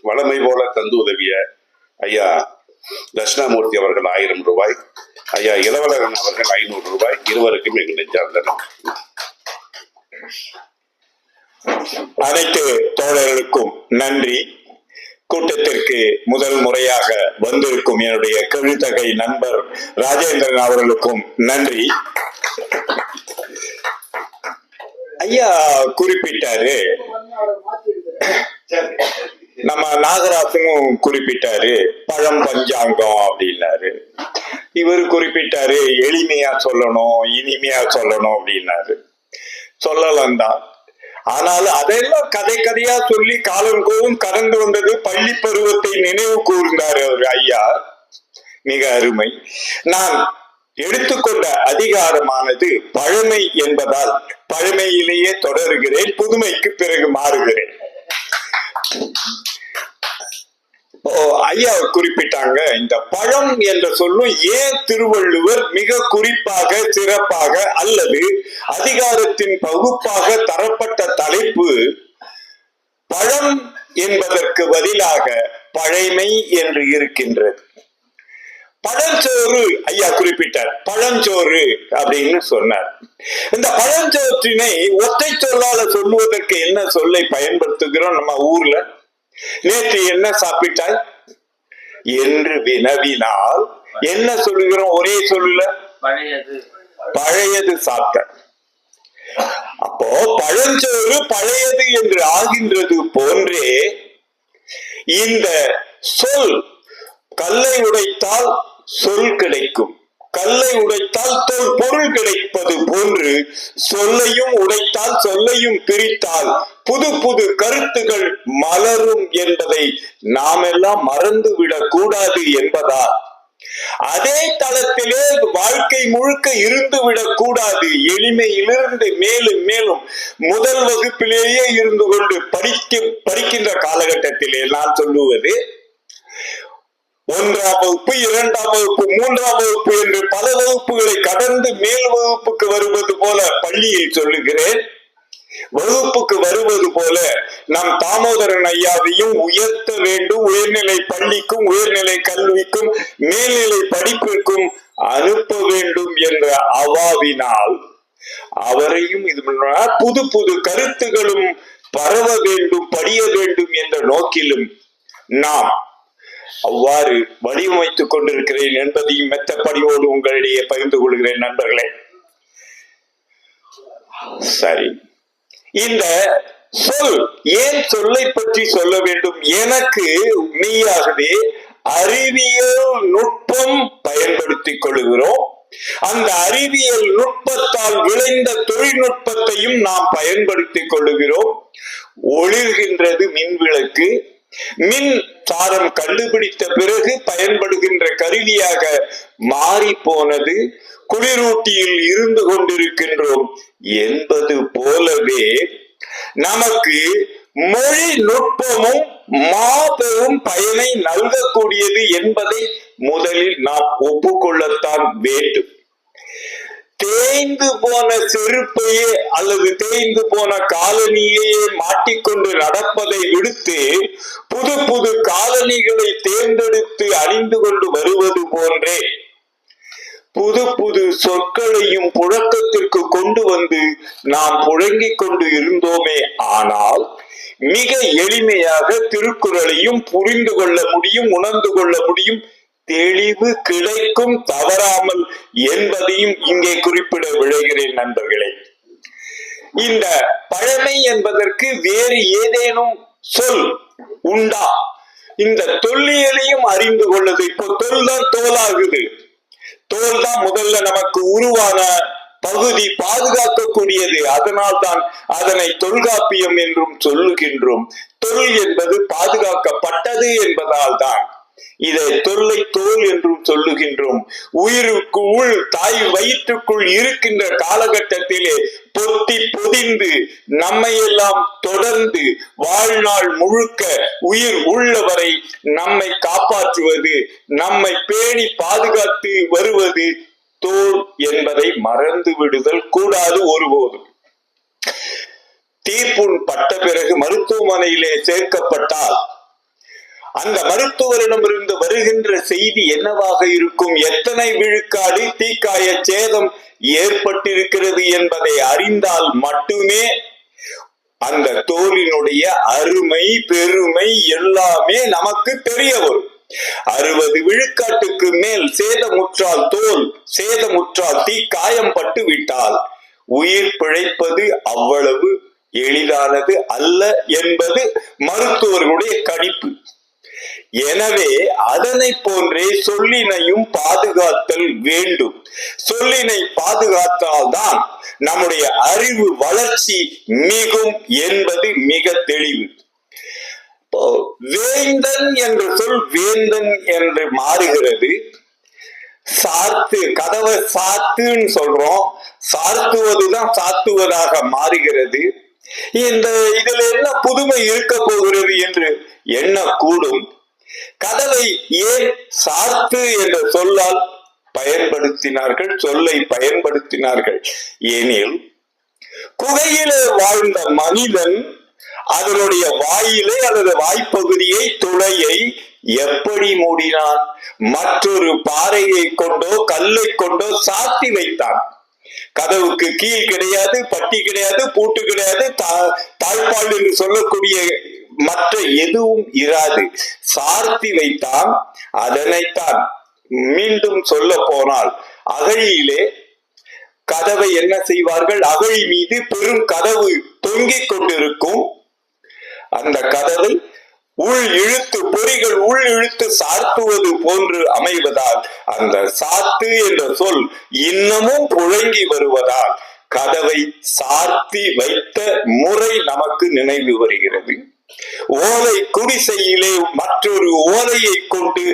வளமை போல தந்து உதவிய ஐயா தட்சிணாமூர்த்தி அவர்கள் 1000 ரூபாய், ஐயா இளவழகன் அவர்கள் 500 ரூபாய், இருவருக்கும் எங்கள் நெஞ்சார்ந்த அனைத்து தோழர்களுக்கும் நன்றி. கூட்டத்திற்கு முதல் முறையாக வந்திருக்கும் என்னுடைய கவிழ்த்தகை நண்பர் ராஜேந்திரன் அவர்களுக்கும் நன்றி. ஐயா குறிப்பிட்டாரு, நம்ம நாகராசனும் குறிப்பிட்டாரு பழம் பஞ்சாங்கம் அப்படின்னாரு. இவர் குறிப்பிட்டாரு எளிமையா சொல்லணும், இனிமையா சொல்லணும் அப்படின்னாரு. சொல்லலாம் தான், ஆனால் அதெல்லாம் கதை கதையா சொல்லி காலங்கோவும் கடந்து வந்தது. பள்ளி பருவத்தை நினைவு கூர்ந்தார் அவர் ஐயா, மிக அருமை. நான் எடுத்துக்கொண்ட அதிகாரமானது பழமை என்பதால் பழமையிலேயே தொடர்கிறேன், புதுமைக்கு பிறகு மாறுகிறேன். ஐயா குறிப்பிட்டாங்க, இந்த பழம் என்ற சொல்லும் ஏன் திருவள்ளுவர் மிக குறிப்பாக சிறப்பாக அல்லது அதிகாரத்தின் பகுப்பாக தரப்பட்ட தலைப்பு பழம் என்பதற்கு பதிலாக பழைமை என்று இருக்கின்றது. பழஞ்சோறு ஐயா குறிப்பிட்டார், பழஞ்சோறு அப்படின்னு சொன்னார். இந்த பழஞ்சோற்றினை ஒற்றை சொல்லால சொல்லுவதற்கு என்ன சொல்லை பயன்படுத்துகிறோம் நம்ம ஊர்ல? நேற்று என்ன சாப்பிட்டாய் என்று வினவினால் என்ன சொல்லுகிறோம்? ஒரே சொல்லுல பழையது சாப்பிட்ட. அப்போ பழஞ்சோறு பழையது என்று ஆகின்றது போன்றே இந்த சொல் கல்லை உடைத்தால் சொல் கிடைக்கும், கல்லை உடைத்தால் பொருள் கிடைப்பது போன்று சொல்லையும் உடைத்தால் சொல்லையும் பிரித்தால் புது புது கருத்துகள் மலரும் என்பதை நாம் எல்லாம் மறந்துவிடக் கூடாது என்பதால் அதே தளத்திலே வாழ்க்கை முழுக்க இருந்து விடக் கூடாது. எளிமையிலிருந்து மேலும் மேலும் முதல் வகுப்பிலேயே இருந்து கொண்டு படிக்கின்ற காலகட்டத்திலே நான் சொல்லுவது 1ஆம் வகுப்பு, 2ஆம் வகுப்பு, 3ஆம் வகுப்பு என்று பல வகுப்புகளை கடந்து மேல் வகுப்புக்கு வருவது போல பள்ளியில் சொல்லுகிறேன். வகுப்புக்கு வருவது போல நம் தாமோதரன் ஐயாவையும் உயர்த்த வேண்டும். உயர்நிலை பள்ளிக்கும் உயர்நிலை கல்விக்கும் மேல்நிலை படிப்பிற்கும் அனுப்ப வேண்டும் என்ற அவாவினால் அவரையும் இது புது புது கருத்துகளும் பரவ வேண்டும், படிய வேண்டும் என்ற நோக்கிலும் நாம் அவ்வாறு வடிவமைத்துக் கொண்டிருக்கிறேன் என்பதையும் மெத்தப்படியோடு உங்களிடையே பகிர்ந்து கொள்கிறேன் நண்பர்களே. சரி, இந்த சொல் ஏன் சொல்லை பற்றி சொல்ல வேண்டும்? எனக்கு மெய்யாகவே அறிவியல் நுட்பம் பயன்படுத்திக் கொள்கிறோம். அந்த அறிவியல் நுட்பத்தால் விளைந்த தொழில்நுட்பத்தையும் நாம் பயன்படுத்திக் கொள்ளுகிறோம். ஒளிர்கின்றது மின்விளக்கு, மின் சாரம் கண்டுபிடித்த பிறகு பயன்படுகின்ற கருவியாக மாறி போனது. குளிரூட்டியில் இருந்து கொண்டிருக்கின்றோம் என்பது போலவே நமக்கு மொழி நுட்பமும் மாபெரும் பயனை நல்கக்கூடியது என்பதை முதலில் நாம் ஒப்புக்கொள்ளத்தான் வேண்டும். தேய்ந்து போன செருப்பையே அல்லது தேய்ந்து போன காலணியையே மாட்டிக்கொண்டு நடப்பதை விடுத்து புது புது காலணிகளை தேர்ந்தெடுத்து அணிந்து கொண்டு வருவது போன்றே புது புது சொற்களையும் புழக்கத்திற்கு கொண்டு வந்து நாம் புழங்கிக் கொண்டு இருந்தோமே. ஆனால் மிக எளிமையாக திருக்குறளையும் புரிந்து கொள்ள முடியும், உணர்ந்து கொள்ள முடியும், தெளிவு கிடைக்கும் தவறாமல் என்பதையும் இங்கே குறிப்பிட விளைகிறேன் நண்பர்களே. இந்த பழமை என்பதற்கு வேறு ஏதேனும் சொல் உண்டா? இந்த தொல்லியலையும் அறிந்து கொள்ளுது. இப்போ தோல் தான் தோலாகுது. தோல் தான் முதல்ல நமக்கு உருவான பகுதி, பாதுகாக்கக்கூடியது. அதனால் தான் அதனை தொல்காப்பியம் என்றும் சொல்லுகின்றோம். தொல் என்பது பாதுகாக்கப்பட்டது என்பதால் தான் இதை தொல்லை தோல் என்றும் சொல்லுகின்றோம். உயிருக்கு உள் தாய் வயிற்றுக்குள் இருக்கின்ற காலகட்டத்திலே பொத்தி பொதிந்து நம்மை எல்லாம் தொடர்ந்து வாழ்நாள் முழுக்க உயிர் உள்ளவரை நம்மை காப்பாற்றுவது, நம்மை பேணி பாதுகாத்து வருவது தோல் என்பதை மறந்து விடுதல் கூடாது ஒருபோதும். தீப்புண் பட்ட பிறகு மருத்துவமனையிலே சேர்க்கப்பட்டால் அந்த மருத்துவரிடமிருந்து வருகின்ற செய்தி என்னவாக இருக்கும்? எத்தனை விழுக்காடு தீக்காய சேதம் ஏற்பட்டிருக்கிறது என்பதை அறிந்தால் மட்டுமே அந்த தோலினுடைய அருமை பெருமை எல்லாமே நமக்கு தெரிய வரும். 60 விழுக்காட்டுக்கு மேல் சேதமுற்றால் தோல் சேதமுற்றால் தீக்காயம் பட்டு விட்டால் உயிர் பிழைப்பது அவ்வளவு எளிதானது அல்ல என்பது மருத்துவர்களுடைய கணிப்பு. எனவே அதனை போன்றே சொல்லினையும் பாதுகாத்தல் வேண்டும். சொல்லினை பாதுகாத்தால்தான் நம்முடைய அறிவு வளர்ச்சி மிகும் என்பது மிக தெளிவு. வேந்தன் என்ற சொல் வேந்தன் என்று மாறுகிறது. சாத்து, கதவை சாத்துன்னு சொல்றோம், சாத்துவதுதான் சாத்துவதாக மாறுகிறது. இதுல என்ன புதுமை இருக்க போகிறது என்று எண்ணக்கூடும். கதவை ஏன் சாத்து என்ற சொல்லால் பயன்படுத்தினார்கள், சொல்லை பயன்படுத்தினார்கள் எனில், குகையிலே வாழ்ந்த மனிதன் அதனுடைய வாயிலை அல்லது வாய்ப்பகுதியை துளையை எப்படி மூடினான்? மற்றொரு பாறையை கொண்டோ கல்லை கொண்டோ சாத்தி வைத்தான். கதவுக்கு கீழ் கிடையாது, பட்டி கிடையாது, பூட்டு கிடையாது, தாழ்பால் என்று சொல்லக்கூடிய மற்ற எதுவும் இராது. சார்த்தி வைத்தான். அதனைத்தான் மீண்டும் சொல்ல போனால் அகழியிலே கதவை என்ன செய்வார்கள்? அகழி மீது பெரும் கதவு தொங்கிக் கொண்டிருக்கும். அந்த கதவை உள் இழுத்து, பொறிகள் உள் இழுத்து சாத்துவது போன்று அமைவதால் அந்த சாத்து என்ற சொல் இன்னமும் புழங்கி வருவதால் கதவை சாத்தி வைத்த முறை நமக்கு நினைவு வருகிறது. ஓலை குடிசையிலே மற்றொரு ஓலையை கொண்டு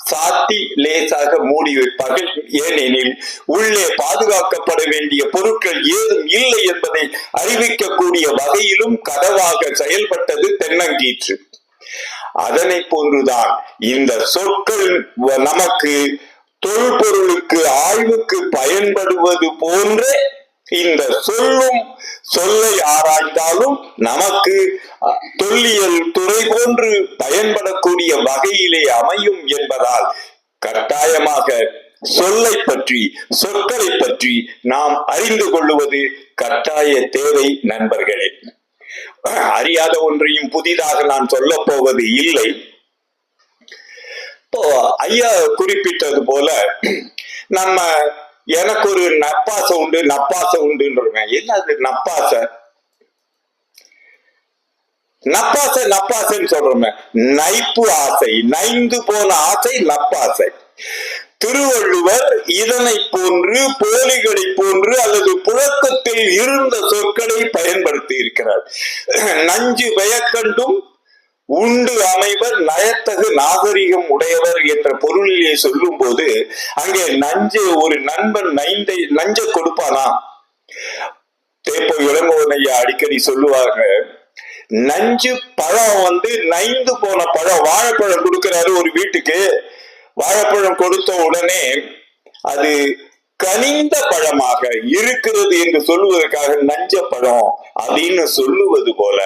சாத்தி லேசாக மூடி வைப்பார்கள். ஏனெனில் உள்ளே பாதுகாக்கப்பட வேண்டிய பொருட்கள் ஏதும் இல்லை என்பதை அறிவிக்கக்கூடிய வகையிலும் கதவாக செயல்பட்டது தென்னங்கீற்று. அதனை போன்றுதான் இந்த சொற்கள் நமக்கு தொல்பொருளுக்கு ஆய்வுக்கு பயன்படுவது போன்ற இந்த சொல்லும் சொல்லை ஆராய்ந்தாலும் நமக்கு தொல்லியல் துறை போன்று பயன்படக்கூடிய வகையிலே அமையும் என்பதால் கட்டாயமாக சொல்லை பற்றி, சொற்களை பற்றி நாம் அறிந்து கொள்ளுவது கட்டாய தேவை நண்பர்களே. அறியாத ஒன்றையும் புதிதாக நான் சொல்ல போவது இல்லை. இப்போ ஐயா குறிப்பிட்டது போல நம்ம எனக்கு ஒரு நப்பாசை உண்டு, நப்பாசை உண்டுன்றேன். என்னது நப்பாசை? நப்பாசை நப்பாசைன்னு சொல்றோமே, நைப்பு ஆசை, நைந்து போன ஆசை நப்பாசை. திருவள்ளுவர் இதனை போன்று, போலிகளை போன்று அல்லது புழக்கத்தில் இருந்த சொற்களை பயன்படுத்தி இருக்கிறார். நஞ்சு பயக்கண்டும் உண்டு அமைவர் நயத்தகு நாகரிகம் உடையவர் என்ற பொருளிலே சொல்லும் போது அங்கே நஞ்சு, ஒரு நண்பன் நஞ்ச கொடுப்பானா? தேப்போ இளங்கோவனையா அடிக்கடி சொல்லுவாங்க, நஞ்சு பழம் நைந்து போன பழம், வாழைப்பழம் கொடுக்கிறாரு ஒரு வீட்டுக்கு. வாழைப்பழம் கொடுத்த உடனே அது கனிந்த பழமாக இருக்கிறது என்று சொல்லுவதற்காக நஞ்ச பழம் அப்படின்னு சொல்லுவது போல,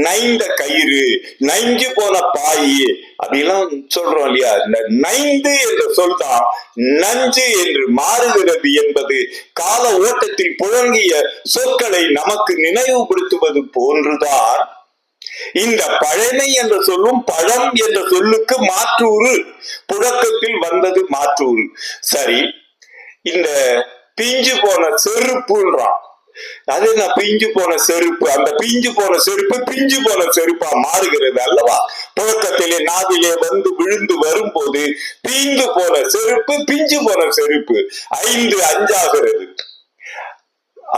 நைந்த கயிறு, நைஞ்சு போன பாய் அப்படிலாம் சொல்றோம் இல்லையா? இந்த நைந்து என்ற சொல் தான் நஞ்சு என்று மாறுகிறது என்பது கால ஓட்டத்தில் புழங்கிய சொற்களை நமக்கு நினைவுபடுத்துவது போன்றுதான் இந்த பழமை என்ற சொல்லும் பழம் என்ற சொல்லுக்கு மாற்றூறு, புழக்கத்தில் வந்தது மாற்றூறு. சரி, இந்த பிஞ்சு போன செருப்புன்றான். அது என்ன பிஞ்சு போன செருப்பு? அந்த பிஞ்சு போன செருப்பு பிஞ்சு போன செருப்பா மாறுகிறது அல்லவா? புழக்கத்திலே நாவிலே விழுந்து வரும்போது பிஞ்சு போன செருப்பு பிஞ்சு போன செருப்பு 5 அஞ்சாகிறது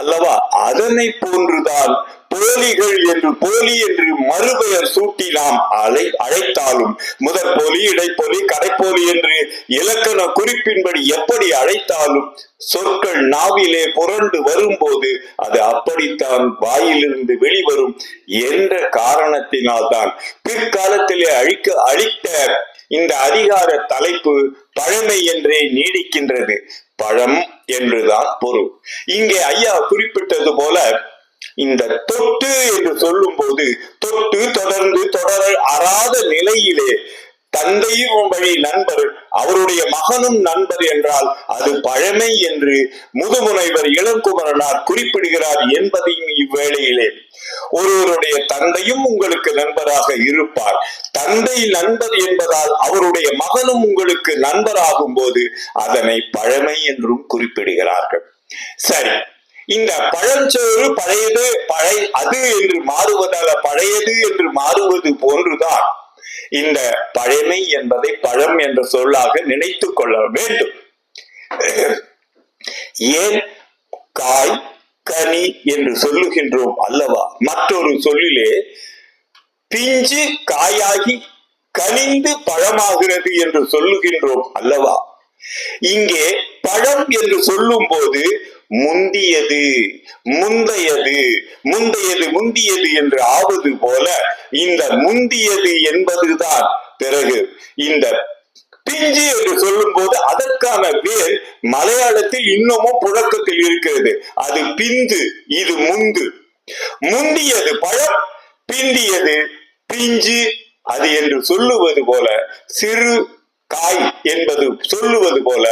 அல்லவா? அதனை போன்றுதான் போலிகள் என்று, போலி என்று மறுபெயர் சூட்டி நாம் அழைத்தாலும், முதற் போலி, இடைப்போலி, கடைப்போலி என்று இலக்கண குறிப்பின்படி எப்படி அழைத்தாலும் சொற்கள் நாவிலே புரண்டு வரும்போது அது அப்படித்தான் வாயிலிருந்து வெளிவரும் என்ற காரணத்தினால்தான் பிற்காலத்திலே அளித்த இந்த அதிகார தலைப்பு பழமை என்றே நீடிக்கின்றது. பழம் என்றுதான் பொருள். இங்கே ஐயா குறிப்பிட்டது போல இந்த தொட்டு என்று சொல்லும் போது, தொட்டு தொடர்ந்து தொடர அறாத நிலையிலே தந்தையும் வழி நண்பர், அவருடைய மகனும் நண்பர் என்றால் அது பழமை என்று முதுமுனைவர் இளங்குமரனார் குறிப்பிடுகிறார் என்பதையும் இவ்வேளையிலே ஒருவருடைய தந்தையும் உங்களுக்கு நண்பராக இருப்பார். தந்தை நண்பர் என்பதால் அவருடைய மகனும் உங்களுக்கு நண்பராகும் போது அதனை பழமை என்றும் குறிப்பிடுகிறார்கள். சரி, இந்த பழஞ்சோறு பழையது அது என்று மாறுவதால பழையது என்று மாறுவது போன்றுதான் இந்த பழமை என்பதை பழம் என்ற சொல்லாக நினைத்துக் கொள்ள வேண்டும். ஏன் காய் கனி என்று சொல்லுகின்றோம் அல்லவா? மற்றொரு சொல்லிலே பிஞ்சு காயாகி கனிந்து பழமாகிறது என்று சொல்லுகின்றோம் அல்லவா? இங்கே பழம் என்று சொல்லும் போது முந்தியது முந்தையது முந்தையது முந்தியது என்று ஆவது போல இந்த முந்தியது என்பதுதான் பிறகு இந்த பிஞ்சு என்று சொல்லும் போது அதற்கான வேர் மலையாளத்தில் இன்னமும் புழக்கத்தில் இருக்கிறது. அது பிந்து, இது முந்து. முந்தியது பழம், பிந்தியது பிஞ்சு. அது என்று சொல்லுவது போல சிறு காய் என்பது சொல்லுவது போல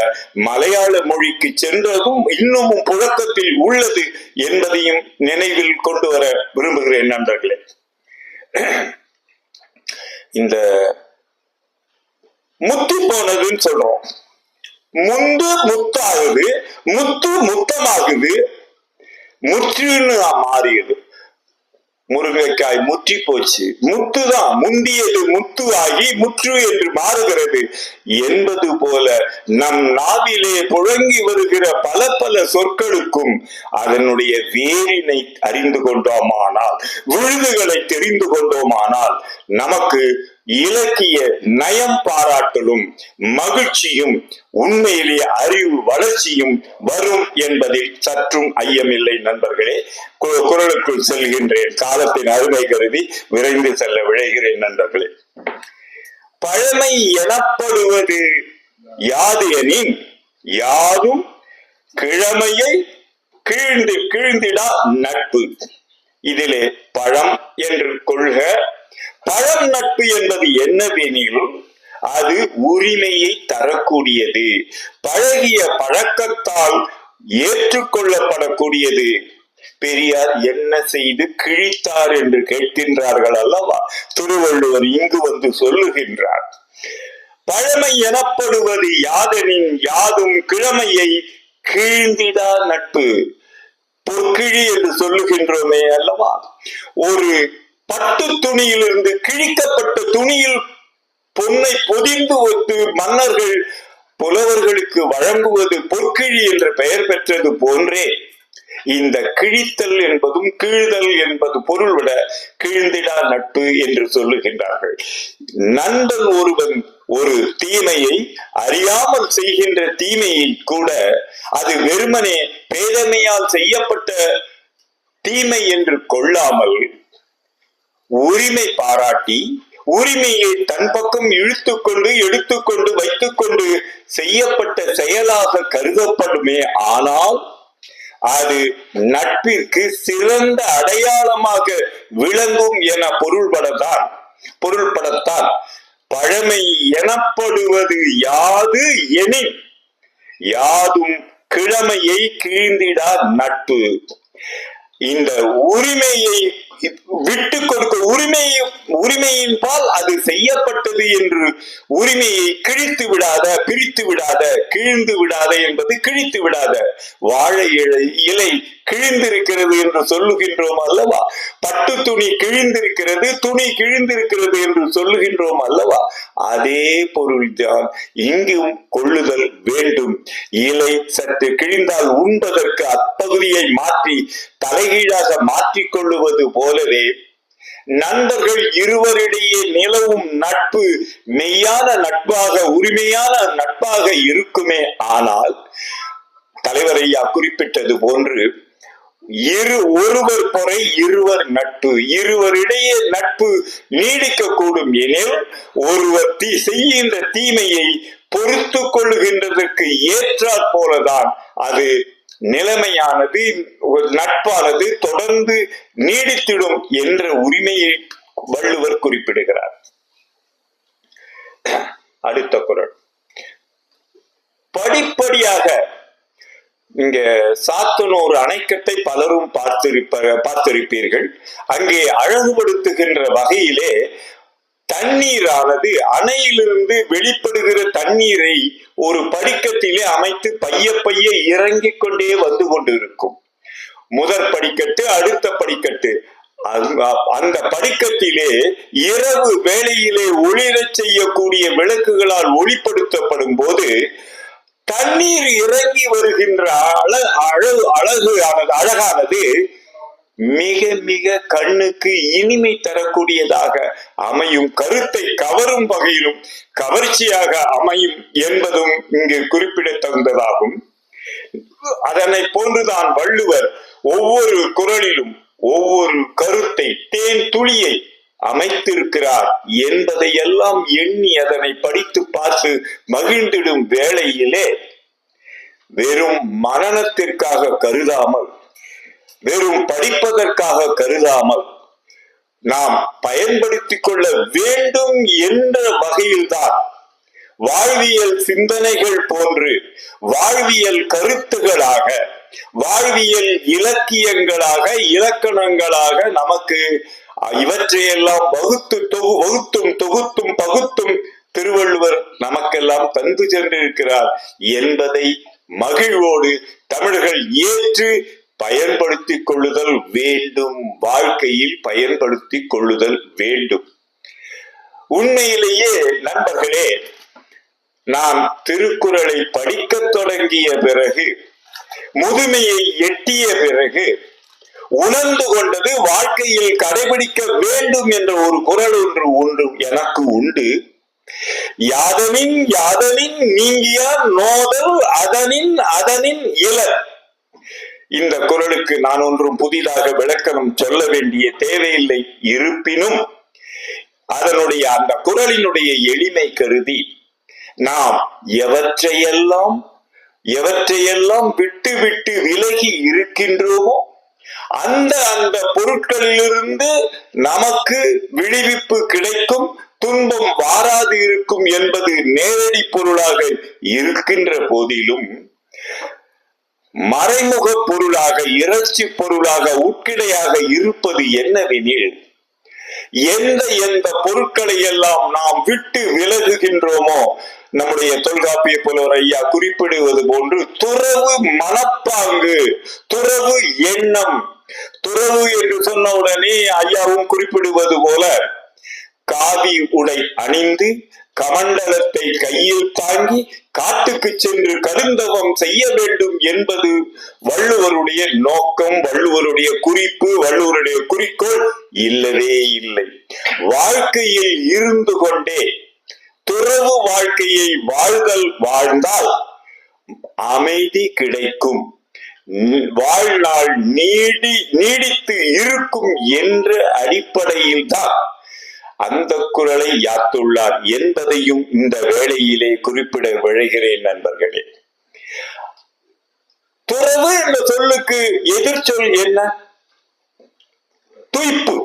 மலையாள மொழிக்கு சென்றதும் இன்னமும் புழக்கத்தில் உள்ளது என்பதையும் நினைவில் கொண்டு வர விரும்புகிறேன் நண்பர்களே. இந்த முத்தி போனதுன்னு சொல்றோம். முந்து முத்தாகுது, முத்து முத்தமாகுது, முற்றுன்னு மாறியது. முருங்கைக்காய் முற்றி போச்சு, முத்துதான் முந்தியது முத்து ஆகி முற்று என்று மாறுகிறது என்பது போல நம் நாவிலே புழங்கி வருகிற பல பல சொற்களுக்கும் அதனுடைய வேரினை அறிந்து கொண்டோமானால், விழுதுகளை தெரிந்து கொண்டோமானால் நமக்கு இலக்கிய நயம் பாராட்டலும் மகிழ்ச்சியும் உண்மையிலே அறிவு வளர்ச்சியும் வரும் என்பதில் சற்றும் ஐயமில்லை நண்பர்களே. குரலுக்குள் செல்கின்றேன், காலத்தின் அருமை கருதி விரைந்து செல்ல விழைகிறேன் நண்பர்களே. பழமை எனப்படுவது யாது எனின் யாதும் கிழமையை கீழ்ந்திடா நட்பு. இதிலே பழம் என்று கொள்க. பழம் நட்பு என்பது என்னவெனில் அது உரிமையை தரக்கூடியது, பழகிய பழக்கத்தால் ஏற்றுக்கொள்ளப்படக்கூடியது. பெரியார் என்ன செய்து கிழித்தார் என்று கேட்கின்றார்கள் அல்லவா? திருவள்ளுவர் இங்கு வந்து சொல்லுகின்றார், பழமை எனப்படுவது யாதெனின் யாதும் கிழமையை கீழ்ந்திடா நட்பு. பொற்கிழி என்று சொல்லுகின்றோமே அல்லவா? ஒரு பட்டு துணியிலிருந்து கிழிக்கப்பட்ட துணியில் பொன்னை பொதிந்து ஒத்து மன்னர்கள் புலவர்களுக்கு வழங்குவது பொற்கிழி என்ற பெயர் பெற்றது போன்றே இந்த கிழித்தல் என்பதும் கீழ்தல் என்பது பொருள் விட கீழ்ந்திடா நட்பு என்று சொல்லுகின்றார்கள். நண்பன் ஒருவன் ஒரு தீமையை அறியாமல் செய்கின்ற தீமையை கூட அது வெறுமனே பேதமையால் செய்யப்பட்ட தீமை என்று கொள்ளாமல் உரிமை பாராட்டி உரிமையை தன் பக்கம் இழுத்துக்கொண்டு எடுத்துக்கொண்டு வைத்துக்கொண்டு செய்யப்பட்ட செயலாக கருதப்படுமே. ஆனால் அது நட்பிற்கு சிறந்த அடையாளமாக விளங்கும் என பொருள்படத்தான் பழமை எனப்படுவது யாது எனின் யாதும் கிழமையை கீழ்ந்திடா நட்பு. இந்த உரிமையை விட்டு கொடுக்க உரிமையின் பால் அது செய்யப்பட்டது என்று உரிமையை கிழித்து விடாத, பிரித்து விடாத, கிழிந்து விடாத என்பது கிழித்து விடாத. வாழை இலை கிழிந்திருக்கிறது என்று சொல்லுகின்றோம் அல்லவா? பட்டு துணி கிழிந்திருக்கிறது, துணி கிழிந்திருக்கிறது என்று சொல்லுகின்றோம் அல்லவா? அதே பொருள்தான் இங்கும் கொள்ளுதல் வேண்டும். இலை சற்று கிழிந்தால் உண்பதற்கு அப்பகுதியை மாற்றி தலைகீழாக மாற்றிக் கொள்ளுவது போலவே நண்பர்கள் இருவரிடையே நிலவும் நட்பு மெய்யான நட்பாக, உரிமையான நட்பாக இருக்குமே. ஆனால் தலைவர் ஐயா குறிப்பிட்டது போன்று ஒருவர் பொறை இருவர் நட்பு, இருவரிடையே நட்பு நீடிக்க கூடும் எனில் ஒருவர் செய்கின்ற தீமையை பொறுத்து கொள்ளுகின்றதற்கு ஏற்றாற் போலதான் அது நிலைமையானது, நட்பானது தொடர்ந்து நீடித்திடும் என்ற உரிமையை வள்ளுவர் குறிப்பிடுகிறார். அடுத்த குறள். படிப்படியாக இங்க சாத்தனூர் அணைக்கட்டை பலரும் பார்த்திருப்பீர்கள். அங்கே அழகுபடுத்துகின்ற வகையிலே தண்ணீரானது அணையிலிருந்து வெளிப்படுகிற தண்ணீரை ஒரு படிக்கட்டிலே அமைத்து பைய பைய இறங்கிக் கொண்டே வந்து கொண்டிருக்கும். முதற் படிக்கட்டு, அடுத்த படிக்கட்டு. அந்த படிக்கட்டிலே இரவு வேளையிலே ஒளிரச் செய்யக்கூடிய விளக்குகளால் ஒளிப்படுத்தப்படும் போது தண்ணீர் இறங்கி வருகின்ற அழகானது மிக மிக கண்ணுக்கு இனிமை தரக்கூடியதாக அமையும், கருத்தை கவரும் வகையிலும் கவர்ச்சியாக அமையும் என்பதும் இங்கு குறிப்பிடத்தகுந்ததாகும். அதனை போன்றுதான் வள்ளுவர் ஒவ்வொரு குறளிலும் ஒவ்வொரு கருத்தை, தேன் துளியை அமைத்திருக்கிறார் என்பதையெல்லாம் எண்ணி அதனை படித்து பார்த்து மகிழ்ந்திடும் வேளையிலே வெறும் மனனத்திற்காக கருதாமல், வெறும் படிப்பதற்காக கருதாமல் நாம் பயன்படுத்திக் கொள்ள வேண்டும் என்ற வகையில்தான் வாழ்வியல் சிந்தனைகள் போன்று வாழ்வியல் கருத்துகளாக, வாழ்வியல் இலக்கியங்களாக, இலக்கணங்களாக நமக்கு இவற்றையெல்லாம் வகுத்தும் தொகுத்தும் பகுத்தும் திருவள்ளுவர் நமக்கெல்லாம் தந்து சென்றிருக்கிறார் என்பதை மகிழ்வோடு தமிழர்கள் ஏற்று பயன்படுத்திக் கொள்ளுதல் வேண்டும், வாழ்க்கையில் பயன்படுத்திக் கொள்ளுதல் வேண்டும். உண்மையிலேயே நண்பர்களே, நாம் திருக்குறளை படிக்க தொடங்கிய பிறகு, முதுமையை எட்டிய பிறகு உணர்ந்து கொண்டது வாழ்க்கையில் கடைபிடிக்க வேண்டும் என்ற ஒரு குறள் ஒன்று எனக்கு உண்டு. யாதனின் யாதனின் நீங்கியார் நோதல் அதனின் இலர். இந்த குறளுக்கு நான் ஒன்றும் புதிதாக விளக்கணம் சொல்ல வேண்டிய தேவையில்லை. இருப்பினும் அதனுடைய அந்த குறளினுடைய எளிமை கருதி நாம் எவற்றையெல்லாம் விட்டு விட்டு விலகி இருக்கின்றோமோ அந்த பொருட்களிலிருந்து நமக்கு விடுவிப்பு கிடைக்கும், துன்பம் வாராது இருக்கும் என்பது நேரடி பொருளாக இருக்கின்ற போதிலும் மறைமுக பொருளாக, இறைச்சி பொருளாக, உட்கிடையாக இருப்பது என்னவெனில், எந்த பொருட்களை எல்லாம் நாம் விட்டு விலகுகின்றோமோ, நம்முடைய தொல்காப்பிய புலவர் ஐயா குறிப்பிடுவது போன்று துறவு மனப்பாங்கு, துறவு எண்ணம். துறவு என்று சொன்ன உடனே ஐயாவும் குறிப்பிடுவது போல காவி உடை அணிந்து கமண்டலத்தை கையில் தாங்கி காட்டுக்கு சென்று கருந்தவம் செய்ய வேண்டும் என்பது வள்ளுவருடைய நோக்கம், வள்ளுவருடைய குறிப்பு, வள்ளுவருடைய குறிக்கோள் இல்லவே இல்லை. வாழ்க்கையில் இருந்து கொண்டே துறவு வாழ்க்கையை வாழ்ந்தால் அமைதி கிடைக்கும், வாழ்நாள் நீடித்து இருக்கும் என்ற அடிப்படையில் தான் அந்த குறளை யாத்துள்ளார் என்பதையும் இந்த வேளையிலே குறிப்பிட விழைகிறேன் நண்பர்களே. துறவு என்ற சொல்லுக்கு எதிர்ச்சொல் என்ன? துய்ப்பு.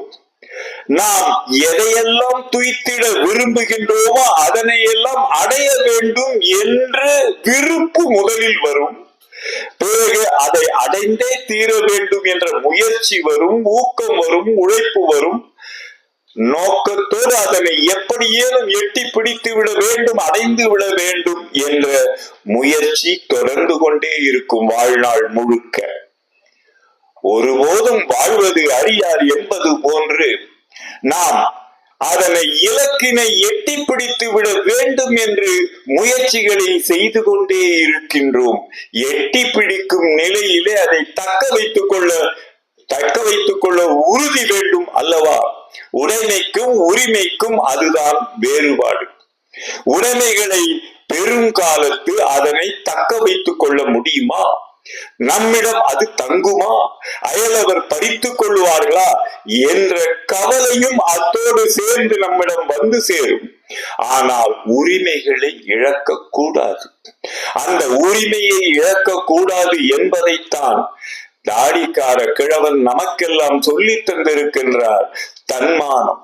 நாம் எதையெல்லாம் துய்த்திட விரும்புகின்றோமோ அதனை எல்லாம் அடைய வேண்டும் என்று விருப்பு முதலில் வரும். பிறகு அதை அடைந்தே தீர வேண்டும் என்ற முயற்சி வரும், ஊக்கம் வரும், உழைப்பு வரும். நோக்கத்தோடு அதனை எப்படியேனும் எட்டி பிடித்து விட வேண்டும், அடைந்து விட வேண்டும் என்ற முயற்சி தொடர்ந்து கொண்டே இருக்கும் வாழ்நாள் முழுக்க. ஒருபோதும் வாழ்வது அறியார் என்பது போன்று நாம் அதனை இலக்கினை எட்டி பிடித்து விட வேண்டும் என்று முயற்சிகளை செய்து கொண்டே இருக்கின்றோம். எட்டி பிடிக்கும் நிலையிலே அதை தக்க வைத்துக் கொள்ள உறுதி வேண்டும் அல்லவா? உடைமைக்கும் உரிமைக்கும் அதுதான் வேறுபாடு. உடைமைகளை பெருங்காலத்து அதனை தக்க வைத்துக் கொள்ள முடியுமா? நம்மிடம் அது தங்குமா? அயலவர் பறித்துக் கொள்வார்களா என்ற கவலையும் அத்தோடு சேர்ந்து நம்மிடம் வந்து சேரும். ஆனால் உரிமைகளை இழக்க கூடாது. அந்த உரிமையை இழக்க கூடாது என்பதைத்தான் தாடிக்கார கிழவன் நமக்கெல்லாம் சொல்லி தந்திருக்கின்றார். தன்மானம்.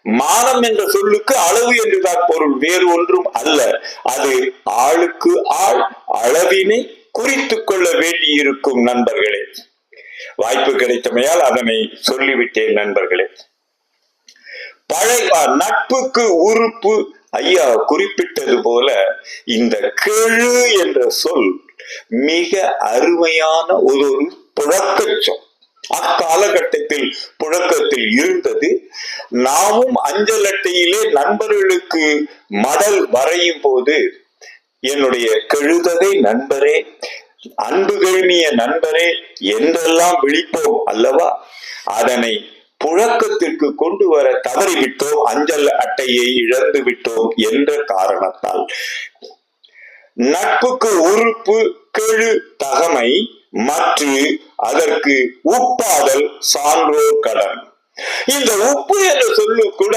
மானம் என்ற சொல்லுக்கு அளவு என்றுதான் பொருள், வேறு ஒன்றும் அல்ல. அது ஆளுக்கு ஆள் அளவினை குறித்துக் கொள்ள வேண்டியிருக்கும் நண்பர்களே. வாய்ப்பு கிடைத்தமையால் அதனை சொல்லிவிட்டேன் நண்பர்களே. பழைய நட்புக்கு உறுப்பு ஐயா குறிப்பிட்டது போல இந்த கெழு என்ற சொல் மிக அருமையான ஒரு புழக்கச் சொல். அக்காலகட்டத்தில் புழக்கத்தில் இருந்தது. நாமும் அஞ்சல் அட்டையிலே நண்பர்களுக்கு மடல் வரையும் போது என்னுடைய கெழுதகை நண்பரே, அன்பு கழுமிய நண்பரே என்றெல்லாம் விழிப்போம் அல்லவா? அதனை புழக்கத்திற்கு கொண்டு வர தவறிவிட்டோம், அஞ்சல் அட்டையை இழந்து விட்டோம் என்ற காரணத்தால். நட்புக்கு உறுப்பு கெழு தகமை மற்றும் அதற்கு உப்பாதல் சான்றோர் கடன். இந்த உப்பு என்ற சொல்லு கூட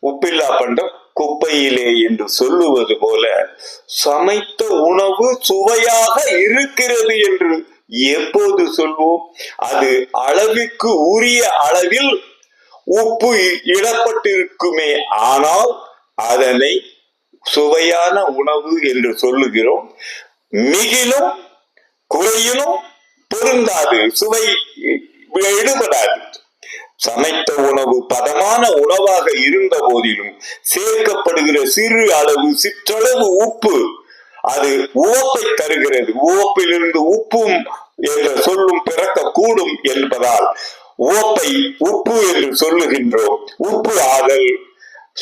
உப்பில்லா பண்டம் குப்பையிலே என்று சொல்லுவது போல சமைத்த உணவு சுவையாக இருக்கிறது என்று எப்போது சொல்வோம்? அது அளவுக்கு உரிய அளவில் உப்பு இடப்பட்டிருக்குமே, ஆனால் அதனை சுவையான உணவு என்று சொல்லுகிறோம். மிகிலும் குறையிலும் பொருந்தாது, சுவை எடுபடாது. சமைத்த உணவு பதமான உணவாக இருந்த போதிலும் சேர்க்கப்படுகிற சிறு அளவு சிற்றளவு உப்பு அது உவப்பை தருகிறது. உவப்பிலிருந்து உப்பும் என்ற சொல்லும் பிறக்க கூடும் என்பதால் உவப்பை உப்பு என்று சொல்லுகின்றோம். உப்பு ஆதல்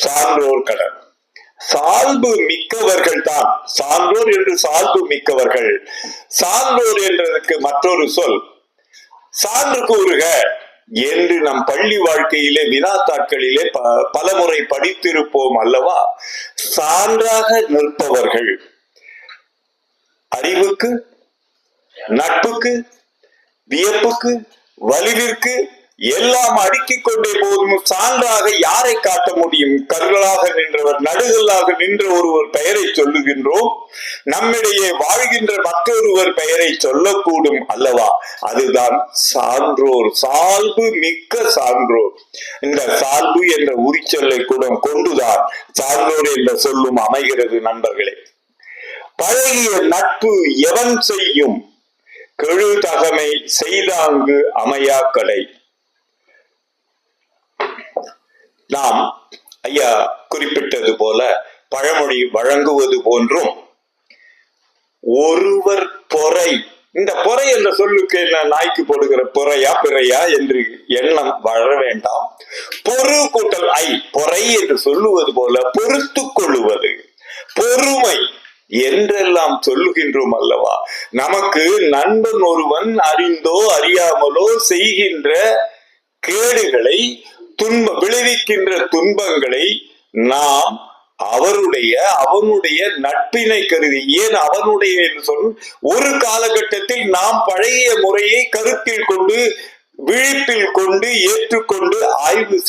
சான்றோர் கடன். சால்பு மிக்கவர்கள் தான் சான்றோர் என்று சால்பு மிக்கவர்கள். சான்றோர் என்றதற்கு மற்றொரு சொல் சான்று கூறுக என்று நம் பள்ளி வாழ்க்கையிலே வினாத்தாட்களிலே பலமுறை படித்திருப்போம் அல்லவா? சான்றாக நிற்பவர்கள் அறிவுக்கு, நட்புக்கு, வியப்புக்கு, வலிவிற்கு எல்லாம் அடுக்கிக் கொண்டே போதும் சான்றாக யாரை காட்ட முடியும்? கர்களாக நின்றவர், நடுகளாக நின்ற ஒருவர் பெயரை சொல்லுகின்றோம். நம்மிடையே வாழ்கின்ற மற்றொருவர் பெயரை சொல்லக்கூடும் அல்லவா? அதுதான் சான்றோர், சால்பு மிக்க சான்றோர். இந்த சால்பு என்ற உரிச்சொல்லை கூட கொண்டுதான் சான்றோர் என்ற சொல்லும் அமைகிறது நண்பர்களே. பழகிய நட்பு எவன் செய்யும் கெழு தகமை செய்தாங்கு அமையா கடை. நாம் ஐயா குறிப்பிட்டது போல பழமொழி வழங்குவது போன்றும் ஒருவர் பொறை, இந்த பொறை என்ற சொல்லுக்கு என்ன நாய்க்கு போடுகிற பொறையா பிறையா என்று எண்ணம் வளர வேண்டாம். பொறு கூட்டல் ஐ, பொறை என்று சொல்லுவது போல பொறுத்து கொள்ளுவது, பொறுமை என்றெல்லாம் சொல்லுகின்றோம் அல்லவா? நமக்கு நண்பன் ஒருவன் அறிந்தோ அறியாமலோ செய்கின்ற கேடுகளை, விளைவிக்கின்ற துன்பங்களை நாம் அவனுடைய நட்பினை கருதி, ஏன் அவனுடைய என்று சொல், ஒரு காலகட்டத்தில் நாம் பழைய முறையை கருத்தில் கொண்டு விழிப்பில் கொண்டு ஏற்றுக்கொண்டு ஆய்வு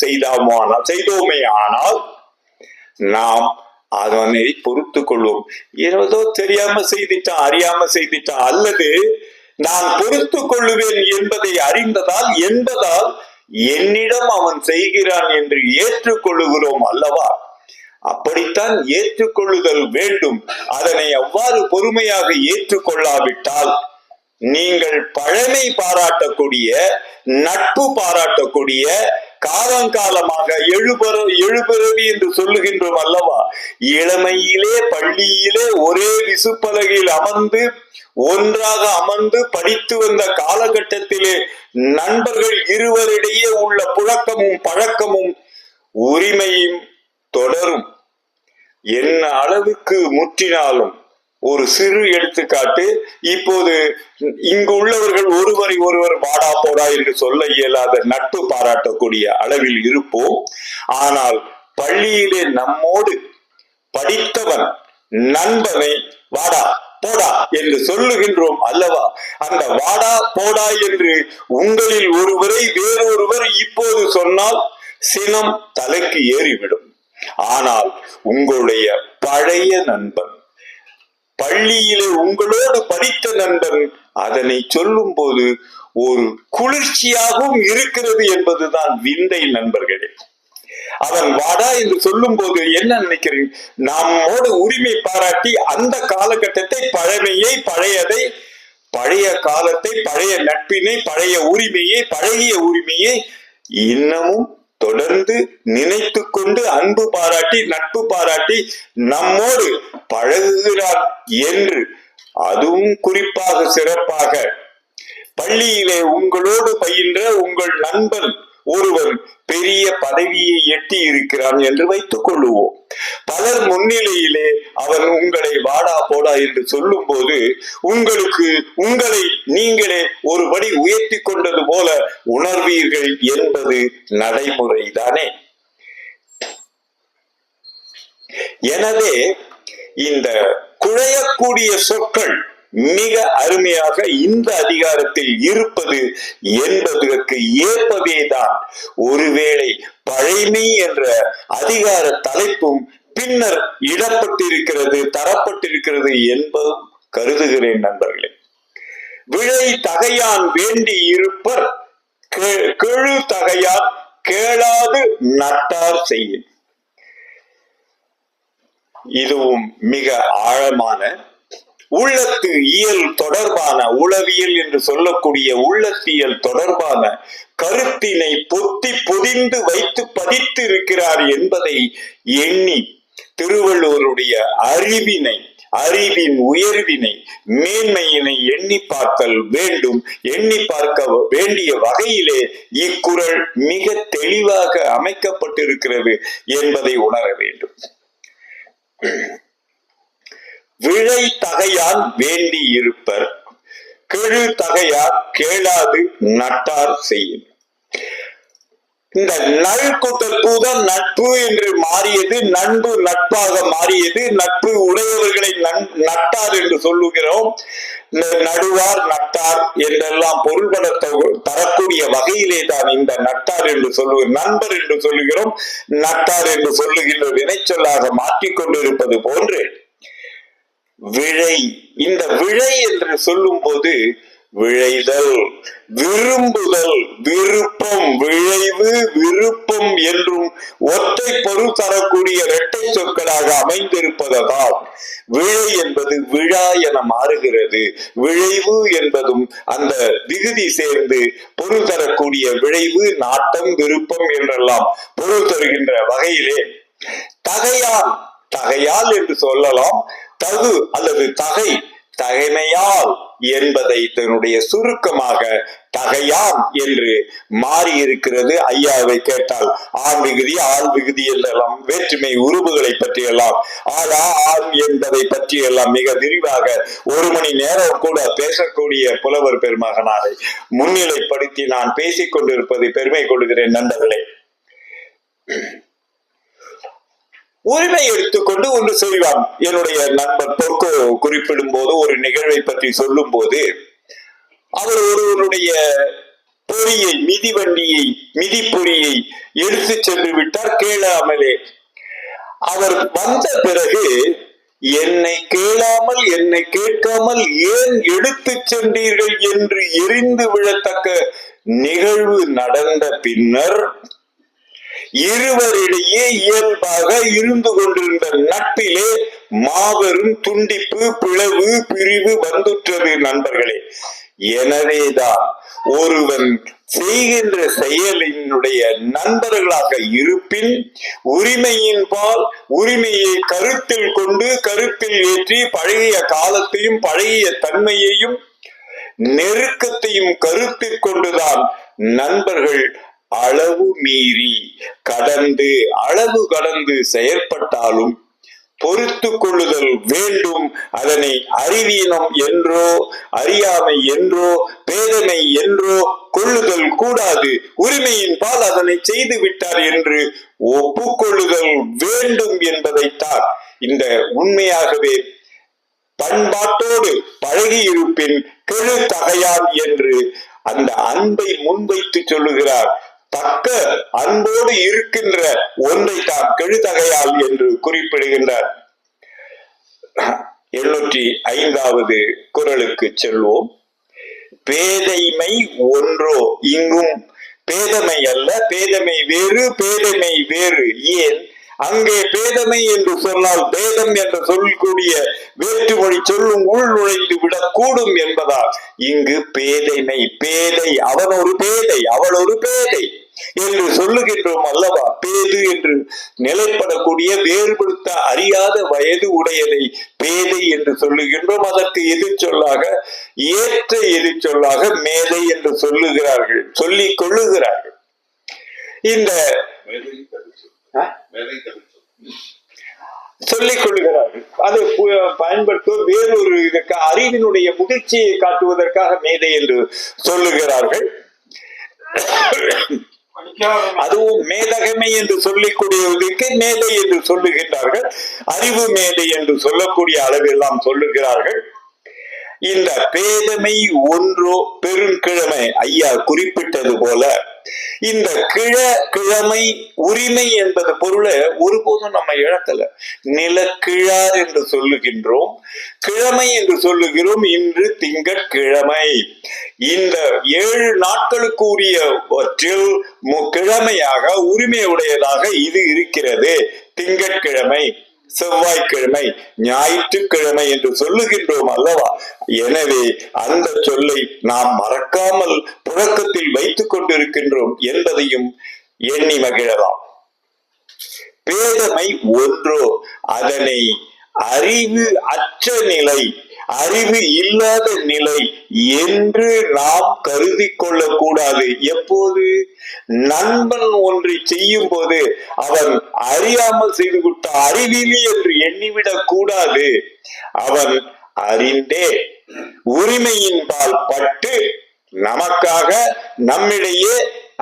செய்தோமே ஆனால் நாம் அதனை பொறுத்து கொள்வோம். ஏதோ தெரியாம செய்திட்டான், அறியாம செய்திட்டான், அல்லது நான் பொறுத்து கொள்ளுவேன் என்பதை அறிந்ததால் என்பதால் என்னிடம் அவன் செய்கிறான் என்று ஏற்றுக்கொள்ளுகிறோம் அல்லவா? அப்படித்தான் ஏற்றுக்கொள்ளுதல் வேண்டும். அதனை அவ்வாறு பொறுமையாக ஏற்றுக்கொள்ளாவிட்டால் நீங்கள் பழமை பாராட்டக்கூடிய, நட்பு பாராட்டக்கூடிய, காலங்காலமாக எழுபிறவி என்று சொல்லுகின்றோம் அல்லவா? இளமையிலே பள்ளியிலே ஒரே விசுப்பலகையில் அமர்ந்து ஒன்றாக அமர்ந்து படித்து வந்த காலகட்டத்திலே நண்பர்கள் இருவரிடையே உள்ள புழக்கமும் பழக்கமும் உரிமையும் தொடரும். என்ன அளவுக்கு முற்றினாலும், ஒரு சிறு எடுத்துக்காட்டு, இப்போது இங்கு உள்ளவர்கள் ஒருவரை ஒருவர் வாடா போடா என்று சொல்ல இயலாத நட்பு பாராட்டக்கூடிய அளவில் இருப்போம். ஆனால் பள்ளியிலே நம்மோடு படித்தவன் நண்பனை வாடா போடா என்று சொல்லுகின்றோம் அல்லவா? அந்த வாடா போடா என்று உங்களில் ஒருவரை வேறொருவர் இப்போது சொன்னால் சினம் தலைக்கு ஏறிவிடும். ஆனால் உங்களுடைய பழைய நண்பன், பள்ளியிலே உங்களோடு படித்த நண்பன் அதனை சொல்லும் போது ஒரு குளிர்ச்சியாகவும் இருக்கிறது என்பதுதான் விந்தை நண்பர்களே. அவன் வாடா என்று சொல்லும் போது என்ன நினைக்கிறேன், நம்மோடு உரிமை பாராட்டி அந்த காலகட்டத்தை, பழமையை, பழையதை, பழைய காலத்தை, பழைய நட்பினை, பழைய உரிமையை, பழகிய உரிமையை இன்னமும் தொடர்ந்து நினைத்து கொண்டு அன்பு பாராட்டி, நட்பு பாராட்டி நம்மோடு பழகுகிறார் என்று, அதுவும் குறிப்பாக சிறப்பாக பள்ளியிலே உங்களோடு பயின்ற உங்கள் நண்பன் ஒருவன் பெரிய பதவியை எட்டி இருக்கிறான் என்று வைத்துக் கொள்ளுவோம். பலர் முன்னிலையிலே அவன் உங்களை வாடா போடா என்று சொல்லும் போது உங்களை நீங்களே ஒருபடி உயர்த்தி கொண்டது போல உணர்வீர்கள் என்பது நடைமுறைதானே. எனவே இந்த குழையக்கூடிய சொற்கள் மிக அருமையாக இந்த அதிகாரத்தில் இருப்பது என்பதற்கு ஏற்பதேதான். ஒருவேளை பழைமை என்ற அதிகார தலைப்பும் பின்னர் இடப்பட்டிருக்கிறது, தரப்பட்டிருக்கிறது என்பதும் கருதுகிறேன் நண்பர்களே. விழை தகையான் வேண்டி இருப்பர் கெழு தகையான் கேளாது நட்டார் செய்யும். இதுவும் மிக ஆழமான உள்ளத்து இயல் தொடர்பான, உளவியல் என்று சொல்லக்கூடிய உள்ளத்தியல் தொடர்பான கருத்தினை பொத்தி பொதிந்து வைத்து பதித்து இருக்கிறார் என்பதை எண்ணி திருவள்ளுவருடைய அறிவின் உயர்வினை, மேன்மையினை எண்ணி பார்த்தல் வேண்டும். எண்ணி பார்க்க வேண்டிய வகையிலே இக்குறள் மிக தெளிவாக அமைக்கப்பட்டிருக்கிறது என்பதை உணர வேண்டும். விழை தகையான் வேண்டி இருப்பர் கெழு தகையார் கேளாது நட்டார் செய்யும். இந்த நல் கூட்டல் பூதான் நட்பு என்று மாறியது, நண்பு நட்பாக மாறியது. நட்பு உடையவர்களை நட்டார் என்று சொல்லுகிறோம். நடுவார் நட்டார் என்றெல்லாம் பொருள்பட தரக்கூடிய வகையிலே தான் இந்த நட்டார் என்று சொல்லுகிறோம். நண்பர் என்று சொல்லுகிறோம், நட்டார் என்று சொல்லுகின்ற வினைச்சொல்லாக மாற்றிக்கொண்டிருப்பது போன்று விழை, இந்த விழை என்று சொல்லும் போது விழைதல், விரும்புதல், விருப்பம், விழைவு, விருப்பம் என்றும் ஒற்றை பொருள் தரக்கூடிய இரட்டை சொற்களாக அமைந்திருப்பதால் விழை என்பது விழா என மாறுகிறது. விழைவு என்பதும் அந்த விகுதி சேர்ந்து பொருள் தரக்கூடிய விழைவு, நாட்டம், விருப்பம் என்றெல்லாம் பொருள் தருகின்ற வகையிலே தகையால் என்று சொல்லலாம். தகு அல்லது தகை, தகைமையால் என்பதை தன்னுடைய சுருக்கமாக தகையான் என்று மாறி இருக்கிறது. ஐயாவை கேட்டால் ஆண் விகுதி, ஆள் விகுதி என்றெல்லாம் வேற்றுமை உருவுகளை பற்றியெல்லாம், ஆளா ஆண் என்பதை பற்றியெல்லாம் மிக விரிவாக 1 மணி நேரம் கூட பேசக்கூடிய புலவர் பெருமகனாரை முன்னிலைப்படுத்தி நான் பேசிக் கொண்டிருப்பதை பெருமை கொள்கிறேன் நண்பர்களே. உரிமை எடுத்துக்கொண்டு ஒன்று செய்வான். என்னுடைய நண்பர் பொற்கோ குறிப்பிடும் போது ஒரு நிகழ்வை பற்றி சொல்லும் போது, அவர் ஒருவருடைய பொறியை, மிதிப்பொறியை எடுத்து சென்று விட்டார் கேளாமலே. அவர் வந்த பிறகு என்னை கேளாமல், என்னை கேட்காமல் ஏன் எடுத்து சென்றீர்கள் என்று எரிந்து விழத்தக்க நிகழ்வு நடந்த பின்னர் இருவரிடையே இயல்பாக இருந்து கொண்டிருந்த நட்பிலே மாபெரும் துண்டிப்பு, பிளவு, பிரிவு வந்துற்றது நண்பர்களே. எனவேதான் ஒருவன் செய்கின்ற செயலினுடைய நண்பர்களாக இருப்பின் உரிமையின் பால் உரிமையை கருத்தில் கொண்டு, கருத்தில் ஏற்றி, பழகிய காலத்தையும் பழகிய தன்மையையும் நெருக்கத்தையும் கருத்தில் கொண்டுதான் நண்பர்கள் அளவு மீறி அளவு கடந்து செயற்பட்டாலும் பொறுத்து கொள்ளுதல் வேண்டும். அதனை அறிவீனம் என்றோ, அறியாமை என்றோ, பேதமை என்றோ கொள்ளுதல் கூடாது. உரிமையின் பால் அதனை செய்து விட்டார் என்று ஒப்புக்கொள்ளுதல் வேண்டும் என்பதைத்தான் இந்த உண்மையாகவே பண்பாட்டோடு பழகி இருப்பின் கெழு தகையான் என்று அந்த அன்பை முன்வைத்து சொல்லுகிறார். தக்க அன்போடு இருக்கின்ற ஒன்றை தான் கெழுதகையால் என்று குறிப்பிடுகின்றார். 705வது குறளுக்கு செல்வோம். பேதைமை ஒன்றோ, இங்கும் பேதமை அல்ல, பேதமை வேறு, பேதமை வேறு. ஏன் அங்கே பேதமை என்று சொன்னால் பேதம் என்று சொல்லக்கூடிய வேற்றுமொழி சொல்லும் உள் நுழைந்து விடக்கூடும் என்பதால் இங்கு பேதைமை, பேதை, அவன் ஒரு பேதை, அவள் ஒரு பேதை என்று சொல்லுகின்றோம் அல்லவா? பேது என்று நிலைப்படக்கூடிய வேறுபடுத்த அறியாத வயது உடையதை பேதை என்று சொல்லுகின்றோம். அதற்கு எதிர்ச்சொல்லாக, ஏற்ற எதிர்ச்சொல்லாக மேதை என்று சொல்லுகிறார்கள், சொல்லிக் கொள்ளுகிறார்கள். இந்த சொல்லிக் கொள்ளுகிறார்கள். அதை பயன்படுத்தும் வேறொரு இதற்கு அறிவினுடைய முதிர்ச்சியை காட்டுவதற்காக மேதை என்று சொல்லுகிறார்கள். அதுவும் மேதகமை என்று சொல்லிக்கூடியவர்களுக்கு மேதை என்று சொல்லுகின்றார்கள். அறிவு மேதை என்று சொல்லக்கூடிய அளவெல்லாம் சொல்லுகிறார்கள். இந்த பேதமை ஒன்றோ பெருங்கிழமை ஐயா குறிப்பிட்டது போல இந்த கிழமை உரிமை என்பது பொருளை ஒருபோதும் நம்ம இழக்கல. நிலக்கிழார் என்று சொல்லுகின்றோம், கிழமை என்று சொல்லுகிறோம். இன்று திங்கட்கிழமை. இந்த 7 நாட்களுக்கு உரியவற்றில் கிழமையாக உரிமையுடையதாக இது இருக்கிறது. திங்கட்கிழமை, செவ்வாய்க்கிழமை, ஞாயிற்றுக்கிழமை என்று சொல்லுகின்றோம் அல்லவா? எனவே அந்த சொல்லை நாம் மறக்காமல் புழக்கத்தில் வைத்துக் கொண்டிருக்கின்றோம் என்பதையும் எண்ணி மகிழலாம். பேதமை ஒன்றோ, அதனை அறிவு அற்ற நிலை, அறிவு இல்லாத நிலை என்று நாம் கருதி கொள்ளக்கூடாது. எப்போது நண்பன் ஒன்றை செய்யும் போது அவன் அறியாமல் செய்துவிட்ட அறிவிலி என்று எண்ணிவிடக் கூடாது. அவன் அறிந்தே உரிமையின் பால் பட்டு நமக்காக நம்மிடையே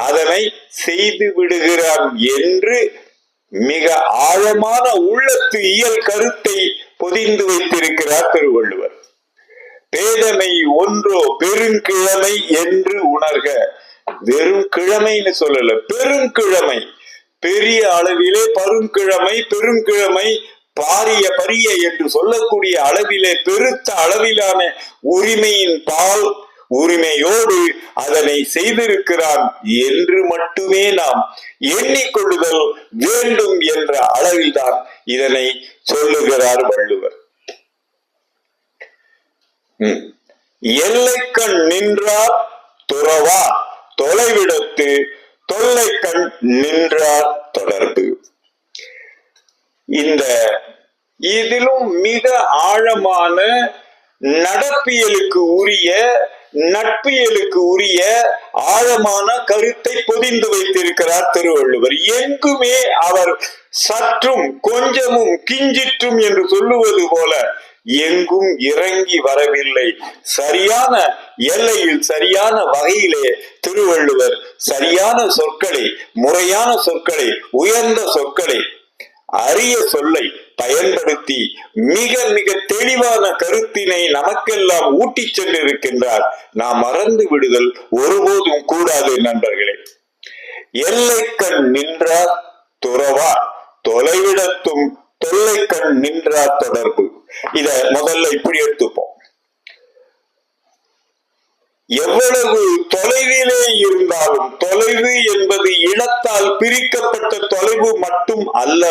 அதனை செய்து விடுகிறான் என்று மிக ஆழமான உள்ளத்து இயல் கருத்தை பொதிந்து வைத்திருக்கிறார் திருவள்ளுவர். பேதமை ஒன்றோ பெருங்கிழமை என்று உணர்க. வெறும் கிழமைன்னு சொல்லல, பெருங்கிழமை. பெரிய அளவிலே பருங்கிழமை, பெருங்கிழமை, பாரிய பரிய என்று சொல்லக்கூடிய அளவிலே பெருத்த அளவிலான உரிமையின் பால் உரிமையோடு அதனை செய்திருக்கிறான் என்று மட்டுமே நாம் எண்ணிக்கொள்ளுதல் வேண்டும் என்ற அளவில்தான் இதனை சொல்லுகிறார் வள்ளுவர். எல்லைக்கண் நின்றார் துறவா, தொலைவிடத்து தொல்லைக்கண் நின்றார் தொடர்பு. இந்த இதிலும் மிக ஆழமான நடப்பியலுக்கு உரிய, நட்பியலுக்கு உரிய ஆழமான கருத்தை பொதிந்து வைத்திருக்கிறார் திருவள்ளுவர். எங்குமே அவர் சற்றும் கொஞ்சமும் கிஞ்சிற்றும் என்று சொல்லுவது போல எங்கும் இறங்கி வரவில்லை. சரியான எல்லையில், சரியான வகையிலே திருவள்ளுவர் சரியான சொற்களை, முறையான சொற்களை, உயர்ந்த சொற்களை, அரிய சொல்லை பயன்படுத்தி மிக மிக தெளிவான கருத்தினை நமக்கெல்லாம் ஊட்டிச் சென்றிருக்கின்றார். நாம் மறந்து விடுதல் ஒருபோதும் கூடாது நண்பர்களே. எல்லைக்கண் நின்றார் துறவா, தொலைவிடத்தும் தொல்லைக்கண் நின்றார் தொடர்பு. இத முதல்ல இப்படி எடுத்துப்போம். எவ்வளவு தொலைவிலே இருந்தாலும், தொலைவு என்பது இடத்தால் பிரிக்கப்பட்ட தொலைவு மட்டும் அல்ல,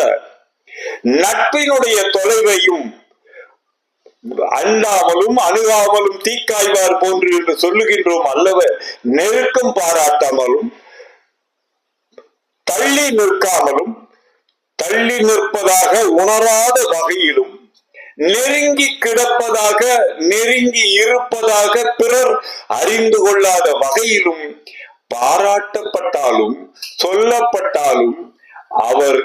நட்பினுடைய தொலைவையும் அண்டாமலும் அணுகாமலும் தீக்காய்வார் போன்று என்று சொல்லுகின்றோம் அல்லவ. நெருக்கம் பாராட்டாமலும் தள்ளி நிற்காமலும், தள்ளி நிற்பதாக உணராத வகையிலும், நெருங்கி கிடப்பதாக, நெருங்கி இருப்பதாக பிறர் அறிந்து கொள்ளாத வகையிலும் பாராட்டப்பட்டாலும் சொல்லப்பட்டாலும் அவர்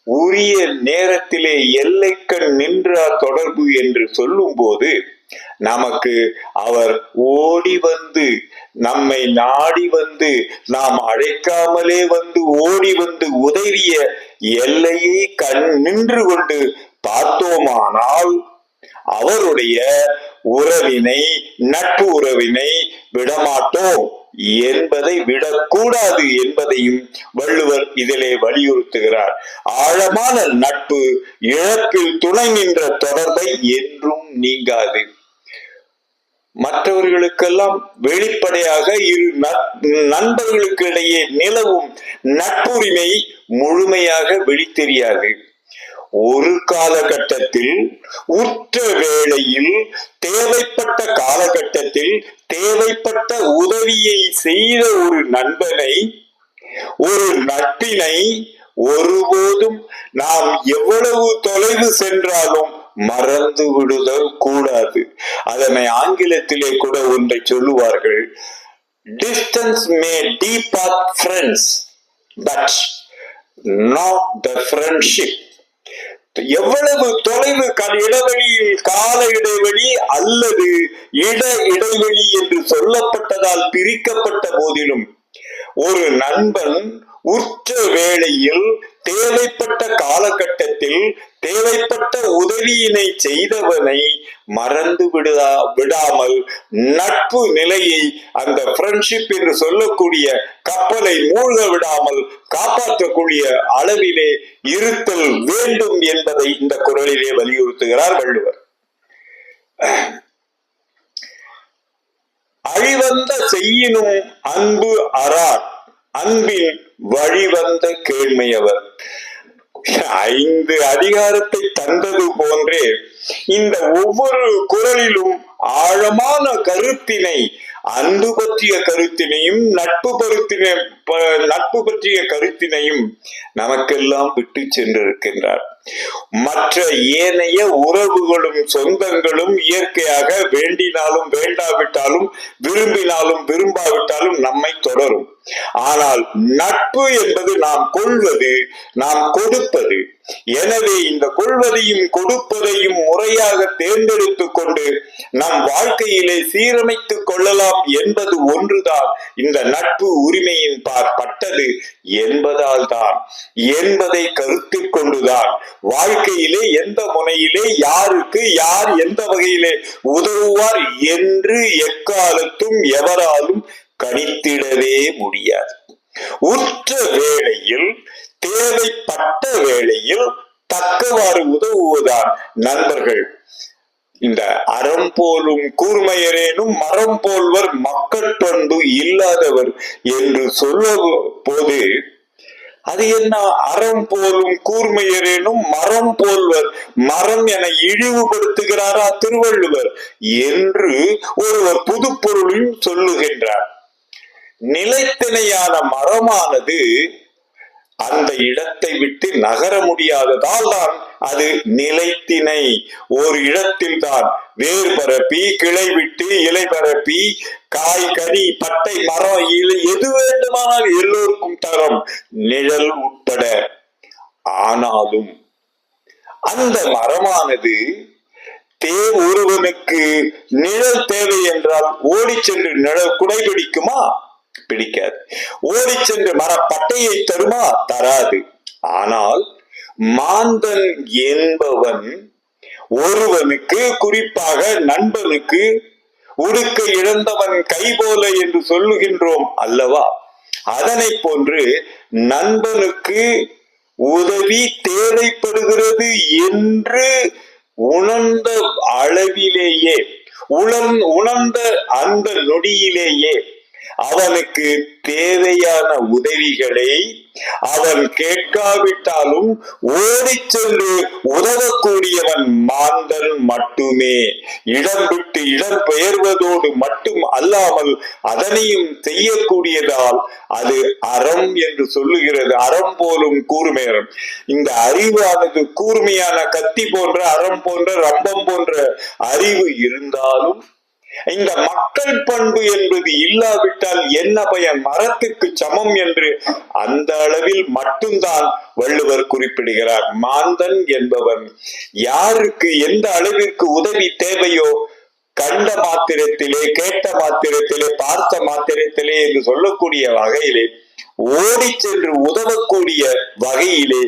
உரிய நேரத்திலே எல்லைக்கண் நின்றார் தொடர்பு என்று சொல்லும் போது நமக்கு அவர் ஓடி வந்து, நம்மை நாடி வந்து, நாம் அழைக்காமலே வந்து ஓடி வந்து உதவிய எல்லையை கண் நின்று கொண்டு பார்த்தோமானால் அவருடைய உறவினை, நட்பு உறவினை விடமாட்டோம் என்பதை விடக்கூடாது என்பதையும் வள்ளுவர் இதிலே வலியுறுத்துகிறார். ஆழமான நட்பு இழப்பில் துணை நின்ற தொடர்பை என்றும் நீங்காது. மற்றவர்களுக்கெல்லாம் வெளிப்படையாக இரு நண்பர்களுக்கு இடையே நிலவும் நட்புரிமை முழுமையாக வெளித்தெரியாது. ஒரு காலகட்டத்தில் உற்ற வேளையில் தேவைப்பட்ட காலகட்டத்தில் தேவைப்பட்ட உதவியை செய்த ஒரு நண்பனை, ஒரு நட்பினை ஒருபோதும் நாம் எவ்வளவு தொலைவு சென்றாலும் மறந்து விடுதல் கூடாது. அதனை ஆங்கிலத்திலே கூட ஒன்றை சொல்லுவார்கள், distance may depart friends but not the friendship. எவ்வளவு தொலைவு இடைவெளியில், கால இடைவெளி அல்லது இடைவெளி என்று சொல்லப்பட்டதால் பிரிக்கப்பட்ட போதிலும் ஒரு நண்பன் உற்ற வேளையில் தேவைப்பட்ட காலகட்டத்தில் தேவைப்பட்ட உதவியினை செய்தவனை மறந்து விடாமல் நட்பு நிலையை, அந்த ஃப்ரெண்ட்ஷிப் என்று சொல்லக்கூடிய கப்பலை மூழ்க விடாமல் காப்பாற்றக்கூடிய அளவிலே இருத்தல் வேண்டும் என்பதை இந்த குறளிலே வலியுறுத்துகிறார் வள்ளுவர். அழிவந்த செய்யினும் அன்பு அறார், அன்பின் வழிவந்த கேள்மையவர். 5 அதிகாரத்தை தந்தது போன்றே இந்த ஒவ்வொரு குறளிலும் ஆழமான கருத்தினை, அன்பு பற்றிய கருத்தினையும் நட்பு பற்றிய கருத்தினையும் நமக்கெல்லாம் விட்டு சென்றிருக்கின்றார். மற்ற ஏனைய உறவுகளும் சொந்தங்களும் இயற்கையாக வேண்டினாலும் வேண்டாவிட்டாலும், விரும்பினாலும் விரும்பாவிட்டாலும் நம்மை தொடரும். ஆனால் நட்பு என்பது நாம் கொள்வது, நாம் கொடுப்பது. எனவே இந்த கொள்வதையும் கொடுப்பதையும் முறையாக தேர்ந்தெடுத்துக் கொண்டு நம் வாழ்க்கையிலே சீரமைத்துக் கொள்ளலாம் என்பது ஒன்றுதான் இந்த நட்பு உரிமையின் பட்டது என்பதால் தான், என்பதை கருத்தில் கொண்டுதான் வாழ்க்கையிலே எந்த முனையிலே யாருக்கு யார் எந்த வகையிலே உதவுவார் என்று எக்காலத்தும் எவராலும் கணித்திடவே முடியாது. உற்ற வேளையில், தேவைப்பட்ட வேளையில் தக்கவாறு உதவுவதுதான் நண்பர்கள். இந்த அறம் போலும் கூர்மையரேனும் மரம் போல்வர் மக்கட்பண்பு இல்லாதவர் என்று சொல்ல போது, அது என்ன, அறம் போலும் கூர்மையரேனும் மரம் போல்வர், மரம் என இழிவுபடுத்துகிறாரா திருவள்ளுவர் என்று ஒருவர் புது பொருளையும் சொல்லுகின்றார். நிலைத்திணையான மரமானது அந்த இடத்தை விட்டு நகர முடியாததால் தான் அது நிலைத்திணை. ஒரு இடத்தில் தான் வேர் பரப்பி, கிளை விட்டு இலை பரப்பி, காய் கனி பட்டை மரம் எது வேண்டுமானால் எல்லோருக்கும் தரும், நிழல் உட்பட. ஆனாலும் அந்த மரமானது ஒருவனுக்கு நிழல் தேவை என்றால் ஓடி சென்று நிழல் குடைபிடிக்குமா? பிடிக்காது. ஓடி சென்று மரப்பட்டையை தருமா? தராது. ஆனால் மாந்தன் என்பவன் ஒருவனுக்கு, குறிப்பாக நண்பனுக்கு, உடுக்க இழந்தவன் கை போல என்று சொல்லுகின்றோம் அல்லவா? அதனை போன்று நண்பனுக்கு உதவி தேவைப்படுகிறது என்று உணர்ந்த அளவிலேயே, உணர்ந்த அந்த நொடியிலேயே அவனுக்கு தேவையான உதவிகளை அவன் கேட்காவிட்டாலும் ஓடி சென்று உதவக்கூடியவன் மாந்தன் மட்டுமே. இடம் விட்டு இடம் பெயர்வதோடு மட்டும் அல்லாமல் அதனையும் செய்யக்கூடியதால் அது அறம் என்று சொல்லுகிறது. அறம் போலும் கூர்மையரம். இந்த அறிவானது கூர்மையான கத்தி போன்ற, அறம் போன்ற, ரம்பம் போன்ற அறிவு இருந்தாலும் இந்த மக்கள் பண்பு என்பது இல்லாவிட்டால் என்ன பயன்? மரத்துக்கு சமம் என்று அந்த அளவில் மட்டும்தான் வள்ளுவர் குறிப்பிடுகிறார். மாந்தன் என்பவன் யாருக்கு எந்த அளவிற்கு உதவி தேவையோ கண்ட மாத்திரத்திலே, கேட்ட மாத்திரத்திலே, பார்த்த மாத்திரத்திலே என்று சொல்லக்கூடிய வகையிலே, ஓடி சென்று உதவக்கூடிய வகையிலே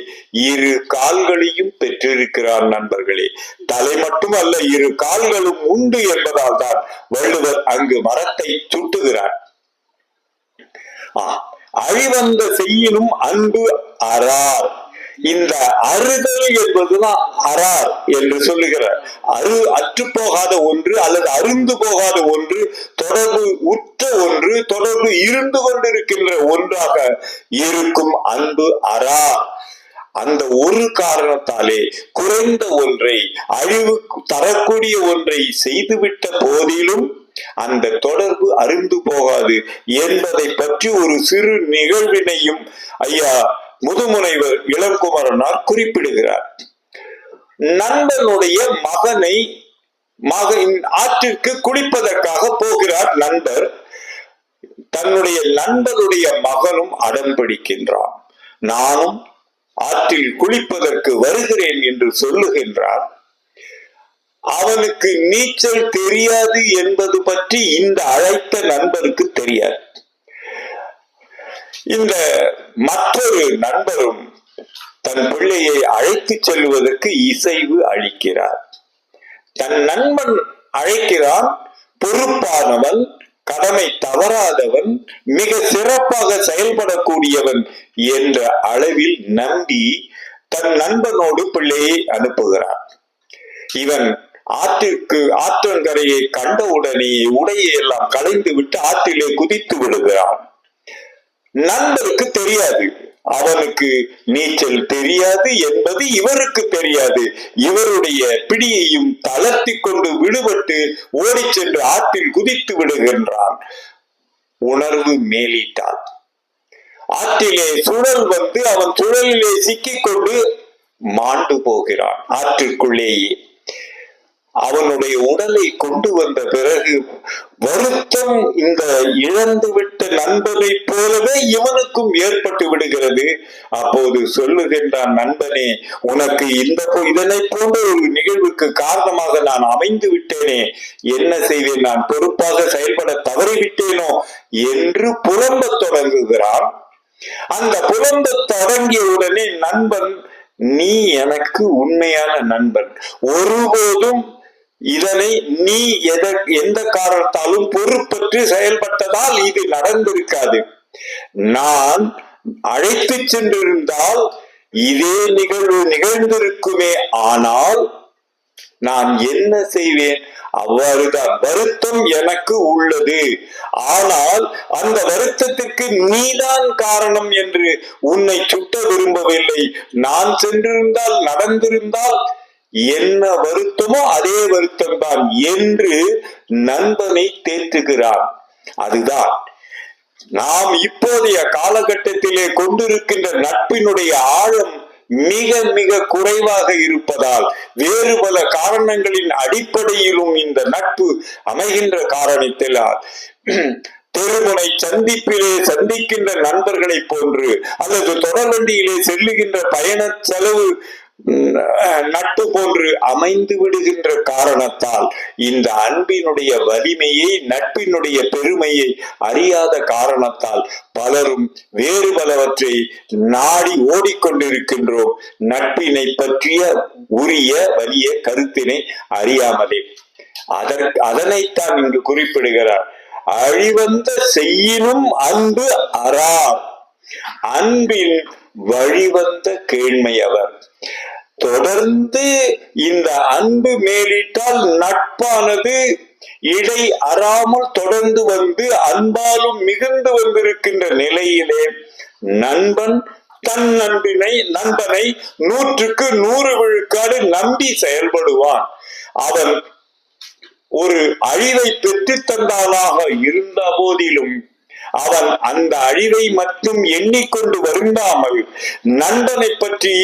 இரு கால்களையும் பெற்றிருக்கிறார் நண்பர்களே. தலை மட்டுமல்ல, இரு கால்களும் உண்டு என்பதால் தான் வள்ளுவர் அங்கு மரத்தை சுட்டுகிறார். அழிவந்த செய்யினும் அன்பு அறார். இந்த அறுதல் என்பதுதான் அறார் என்று சொல்லுகிறார். அற்று போகாத ஒன்று அல்லது அருந்து போகாத ஒன்று, தொடர்பு உற்ற ஒன்று, தொடர்பு இருந்து கொண்டிருக்கின்ற ஒன்றாக இருக்கும் அன்பு அறார். அந்த ஒரு காரணத்தாலே குறைந்த ஒன்றை, அழிவு தரக்கூடிய ஒன்றை செய்துவிட்ட போதிலும் அந்த தொடர்பு அருந்து போகாது என்பதை பற்றி ஒரு சிறு நிகழ்வினையும் ஐயா முதுமுனைவர் இளங்குமரனார் குறிப்பிடுகிறார். நண்பனுடைய மகனை ஆற்றிற்கு குளிப்பதற்காக போகிறார் நண்பர். தன்னுடைய நண்பருடைய மகனும் அடம் பிடிக்கின்றான். நானும் ஆற்றில் குளிப்பதற்கு வருகிறேன் என்று சொல்லுகின்றார். அவனுக்கு நீச்சல் தெரியாது என்பது பற்றி இந்த அழைத்த நண்பருக்கு தெரியாது. இந்த மற்றொரு நண்பரும் தன் பிள்ளையை அழைத்து செல்வதற்கு இசைவு அளிக்கிறார். தன் நண்பன் அழைக்கிறான், பொறுப்பானவன், கடமை தவறாதவன், மிக சிறப்பாக செயல்படக்கூடியவன் என்ற அளவில் நம்பி தன் நண்பனோடு பிள்ளையை அனுப்புகிறான். இவன் ஆற்றங்கரையை கண்டவுடனே உடையை எல்லாம் களைந்து விட்டு ஆற்றிலே குதித்து விடுகிறான். நண்பருக்கு தெரியாது, அவனுக்கு நீச்சல் தெரியாது என்பது இவருக்கு தெரியாது. இவருடைய பிடியையும் தளர்த்தி கொண்டு விடுபட்டு ஓடி சென்று ஆற்றில் குதித்து விடுகின்றான். உணர்வு மேலிட்டான். ஆற்றிலே சுழல் வந்து அவன் சுழலிலே சிக்கிக் கொண்டு மாண்டு போகிறான் ஆற்றிற்குள்ளேயே. அவனுடைய உடலை கொண்டு வந்த பிறகு வருத்தம் இந்த இழந்துவிட்ட நண்பனை போலவே இவனுக்கும் ஏற்பட்டு விடுகிறது. அப்போது சொல்லுகின்றான், நண்பனே, உனக்கு இதனை போன்ற ஒரு நிகழ்வுக்கு காரணமாக நான் அமைந்து விட்டேனே, என்ன செய்வேன், நான் பொறுப்பாக செயல்பட தவறிவிட்டேனோ என்று புலம்ப தொடங்குகிறான். அந்த புலம்ப தொடங்கிய உடனே நண்பன், நீ எனக்கு உண்மையான நண்பன், ஒருபோதும் இதனை நீ எந்த காரணத்தாலும் பொறுப்பற்று செயல்பட்டதால் இது நடந்திருக்காது. நான் அழைத்து சென்றிருந்தால் இதே நிகழ்வு நிகழ்ந்திருக்குமே. ஆனால் நான் என்ன செய்வேன், அவ்வாறுதான் வருத்தம் எனக்கு உள்ளது. ஆனால் அந்த வருத்தத்திற்கு நீதான் காரணம் என்று உன்னை சுட்ட விரும்பவில்லை. நான் சென்றிருந்தால், நடந்திருந்தால் என்ன வருத்தமோ அதே வருத்தம் தான் என்று நண்பனை தேற்றுகிறான். அதுதான் நாம் இப்போதைய காலகட்டத்திலே கொண்டிருக்கின்ற நட்பினுடைய ஆழம் மிக மிக குறைவாக இருப்பதால், வேறு பல காரணங்களின் அடிப்படையிலும் இந்த நட்பு அமைகின்ற காரணத்தினால் தெருமுனை சந்திப்பிலே சந்திக்கின்ற நண்பர்களை போன்று அல்லது தொடர்வண்டியிலே செல்லுகின்ற பயண செலவு நட்பு போன்று அமைந்து விடுகின்ற காரணத்தால் இந்த அன்பினுடைய வலிமையை, நட்பினுடைய பெருமையை அறியாத காரணத்தால் பலரும் வேறு பலவற்றை நாடி ஓடிக்கொண்டிருக்கின்றோம். நட்பினை பற்றிய உரிய வலிய கருத்தினை அறியாமலே. அதனைத்தான் இங்கு குறிப்பிடுகிறார். அழிவந்த செய்யினும் அன்பு அறார், அன்பின் வழிவந்த கேண்மை அவர். தொடர்ந்து இந்த அன்பு மேலிட்டால் நட்பானது இடை அறாமல் தொடர்ந்து வந்து அன்பாலும் மிகுந்து வந்திருக்கின்ற நிலையிலே நண்பன் தன் நண்பனை 100க்கு 100 விழுக்காடு நம்பி செயல்படுவான். அவன் ஒரு அழிவை பெற்று தந்தாளாக இருந்த போதிலும் அவன் அந்த அழிவை மட்டும் எண்ணிக்கொண்டு வருந்தாமல், நண்பனை பற்றி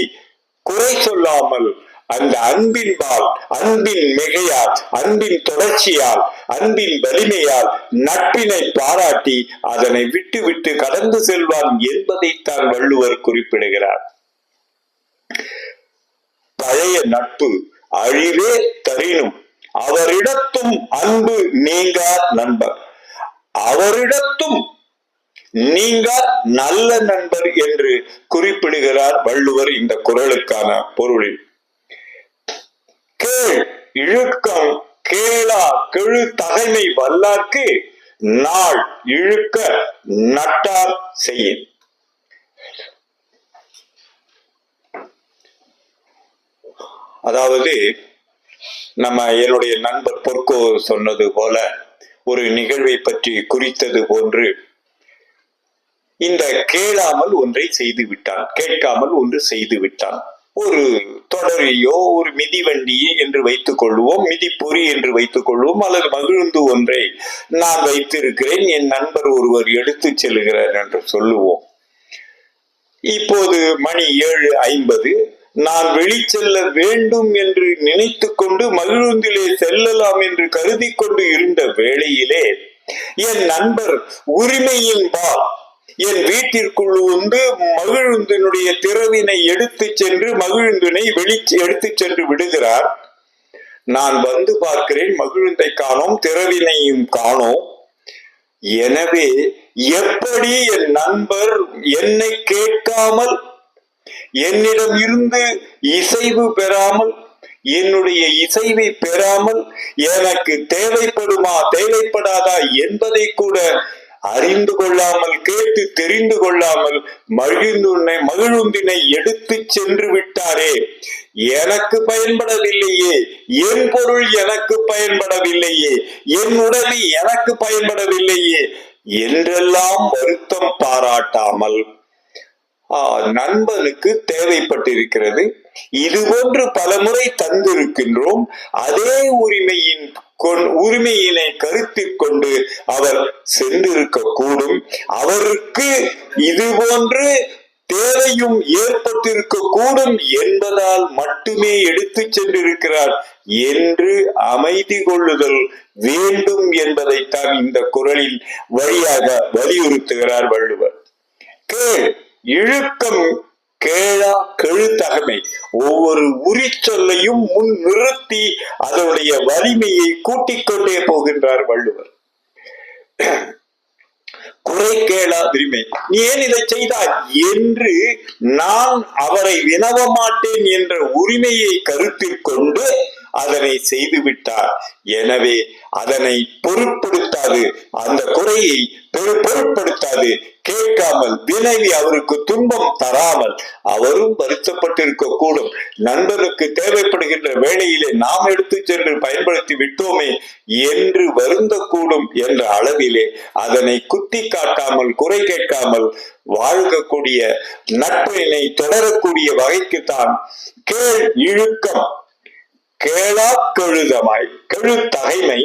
குறை சொல்லாமல், அந்த அன்பின்பால், அன்பின் மிகையால், அன்பின் தொடர்ச்சியால், அன்பின் வலிமையால் நட்பினை பாராட்டி அதனை விட்டு விட்டு கடந்து செல்வான் என்பதைத்தான் வள்ளுவர் குறிப்பிடுகிறார். பழைய நட்பு அழிவே தரினும் அவரிடத்தும் அன்பு நீங்கா நண்பர், அவரிடத்தும் நீங்க நல்ல நண்பர் என்று குறிப்பிடுகிறார் வள்ளுவர் இந்த குறளுக்கான பொருளில். கேள் இழுக்கம் கேளா கெழு தகைமை வல்லார்க்கு நாள் இழுக்க நட்டார் செய்ய. அதாவது என்னுடைய நண்பர் பொற்கோ சொன்னது போல ஒரு நிகழ்வை பற்றி குறித்தது போன்று இந்த கேளாமல் ஒன்றை செய்து விட்டான், கேட்காமல் ஒன்று செய்து விட்டான். ஒரு தொடரையோ ஒரு மிதிவண்டியை என்று வைத்துக் கொள்வோம், மிதிப்பொறி என்று வைத்துக் கொள்வோம், அல்லது மகிழ்ந்து ஒன்றை நான் வைத்திருக்கிறேன், என் நண்பர் ஒருவர் எடுத்து செல்கிறார் என்று சொல்லுவோம். இப்போது மணி 7:50, நான் வெளிச்செல்ல வேண்டும் என்று நினைத்து கொண்டு மகிழுந்திலே செல்லலாம் என்று கருதி கொண்டு இருந்த வேளையிலே என் நண்பர் உரிமையின் பால் என் வீட்டிற்குள் வந்து மகிழுந்தினுடைய திறவினை எடுத்து சென்று மகிழுந்தினை எடுத்து சென்று விடுகிறார். நான் வந்து பார்க்கிறேன், மகிழுந்தை காணோம், திறவினையும் காணோம். எனவே எப்படி என் நண்பர் என்னை கேட்காமல், என்னிடம் இருந்து இசைவு பெறாமல், என்னுடைய இசைவை பெறாமல் எனக்கு தேவைப்படுமா தேவைப்படாதா என்பதை கூட அறிந்து கொள்ளாமல், கேட்டு தெரிந்து கொள்ளாமல் மகிழுந்தினை எடுத்து சென்று விட்டாரே, எனக்கு பயன்படவில்லையே, என் பொருள் எனக்கு பயன்படவில்லையே, என் உடமை எனக்கு பயன்படவில்லையே என்றெல்லாம் வருத்தம் பாராட்டாமல் நண்பனுக்கு தேவைப்பட்டிருக்கிறது. இது போன்று பலமுறை தந்திருக்கின்றோம். அதே உரிமையினை கருத்தில் கொண்டு அவர் சென்றிருக்க கூடும். அவருக்கு இது போன்று தேவையும் ஏற்பட்டிருக்க கூடும் என்பதால் மட்டுமே எடுத்து சென்றிருக்கிறார் என்று அமைதி கொள்ளுதல் வேண்டும் என்பதைத்தான் இந்த குறளின் வழியாக வலியுறுத்துகிறார் வள்ளுவர். கேள் இழுக்கம் கேளா கெழுத்தகமை. ஒவ்வொரு உரிச்சொல்லையும் முன் நிறுத்தி அதனுடைய வலிமையை கூட்டிக் கொண்டே போகின்றார் வள்ளுவர். குறை கேளா உரிமை, நீ ஏன் இதை செய்தாய் என்று நான் அவரை வினவ மாட்டேன் என்ற உரிமையை கருத்தில் கொண்டு அதனை செய்து விட்டார். எனவே அதனை பொருட்படுத்தாது, அந்த குறையை பொருட்படுத்தாது, கேட்காமல் வினவி அவருக்கு துன்பம் தராமல் அவரும் வருத்தப்பட்டிருக்க கூடும். நண்பருக்கு தேவைப்படுகின்ற வேளையிலே நாம் எடுத்து சென்று பயன்படுத்தி விட்டோமே என்று வருந்தக்கூடும் என்ற அளவிலே அதனை குத்தி காட்டாமல், குறை கேட்காமல் வாழ்க்கக்கூடிய நட்பினை தொடரக்கூடிய வகைக்குத்தான் கேள் இழுக்கம் கேளா கெழுதமாய். கெழுத்தகைமை,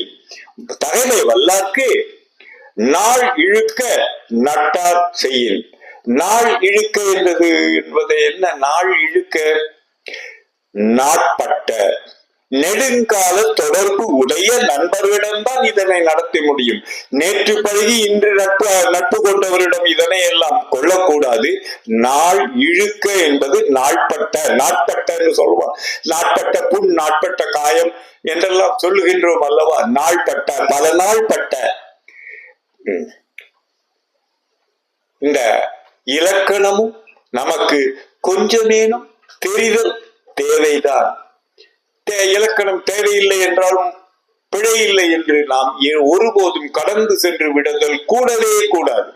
தகைமை வல்லார்க்கு நாள் இழுக்க நட்டார் செய்யின். நாள் இழுக்க என்பது என்ன? நாள் இழுக்க நாட்பட்ட நெடுங்கால தொடர்பு உடைய நண்பர்களிடம்தான் இதனை நடத்த முடியும். நேற்று பழகி இன்று நட்பு கொண்டவரிடம் இதனை எல்லாம் கொள்ளக்கூடாது. நாள் இழுக்க என்பது நாட்பட்டன்னு சொல்லுவான். நாட்பட்ட புண், நாட்பட்ட காயம் என்றெல்லாம் சொல்லுகின்றோம் அல்லவா? நாள்பட்ட, பல நாள் பட்ட. இந்த இலக்கணமும் நமக்கு கொஞ்சமேனும் தெரிதல் தேவைதான். இலக்கணம் தேவையில்லை என்றாலும் பிழை இல்லை என்று நாம் ஒருபோதும் கடந்து சென்று விடுதல் கூடவே கூடாது.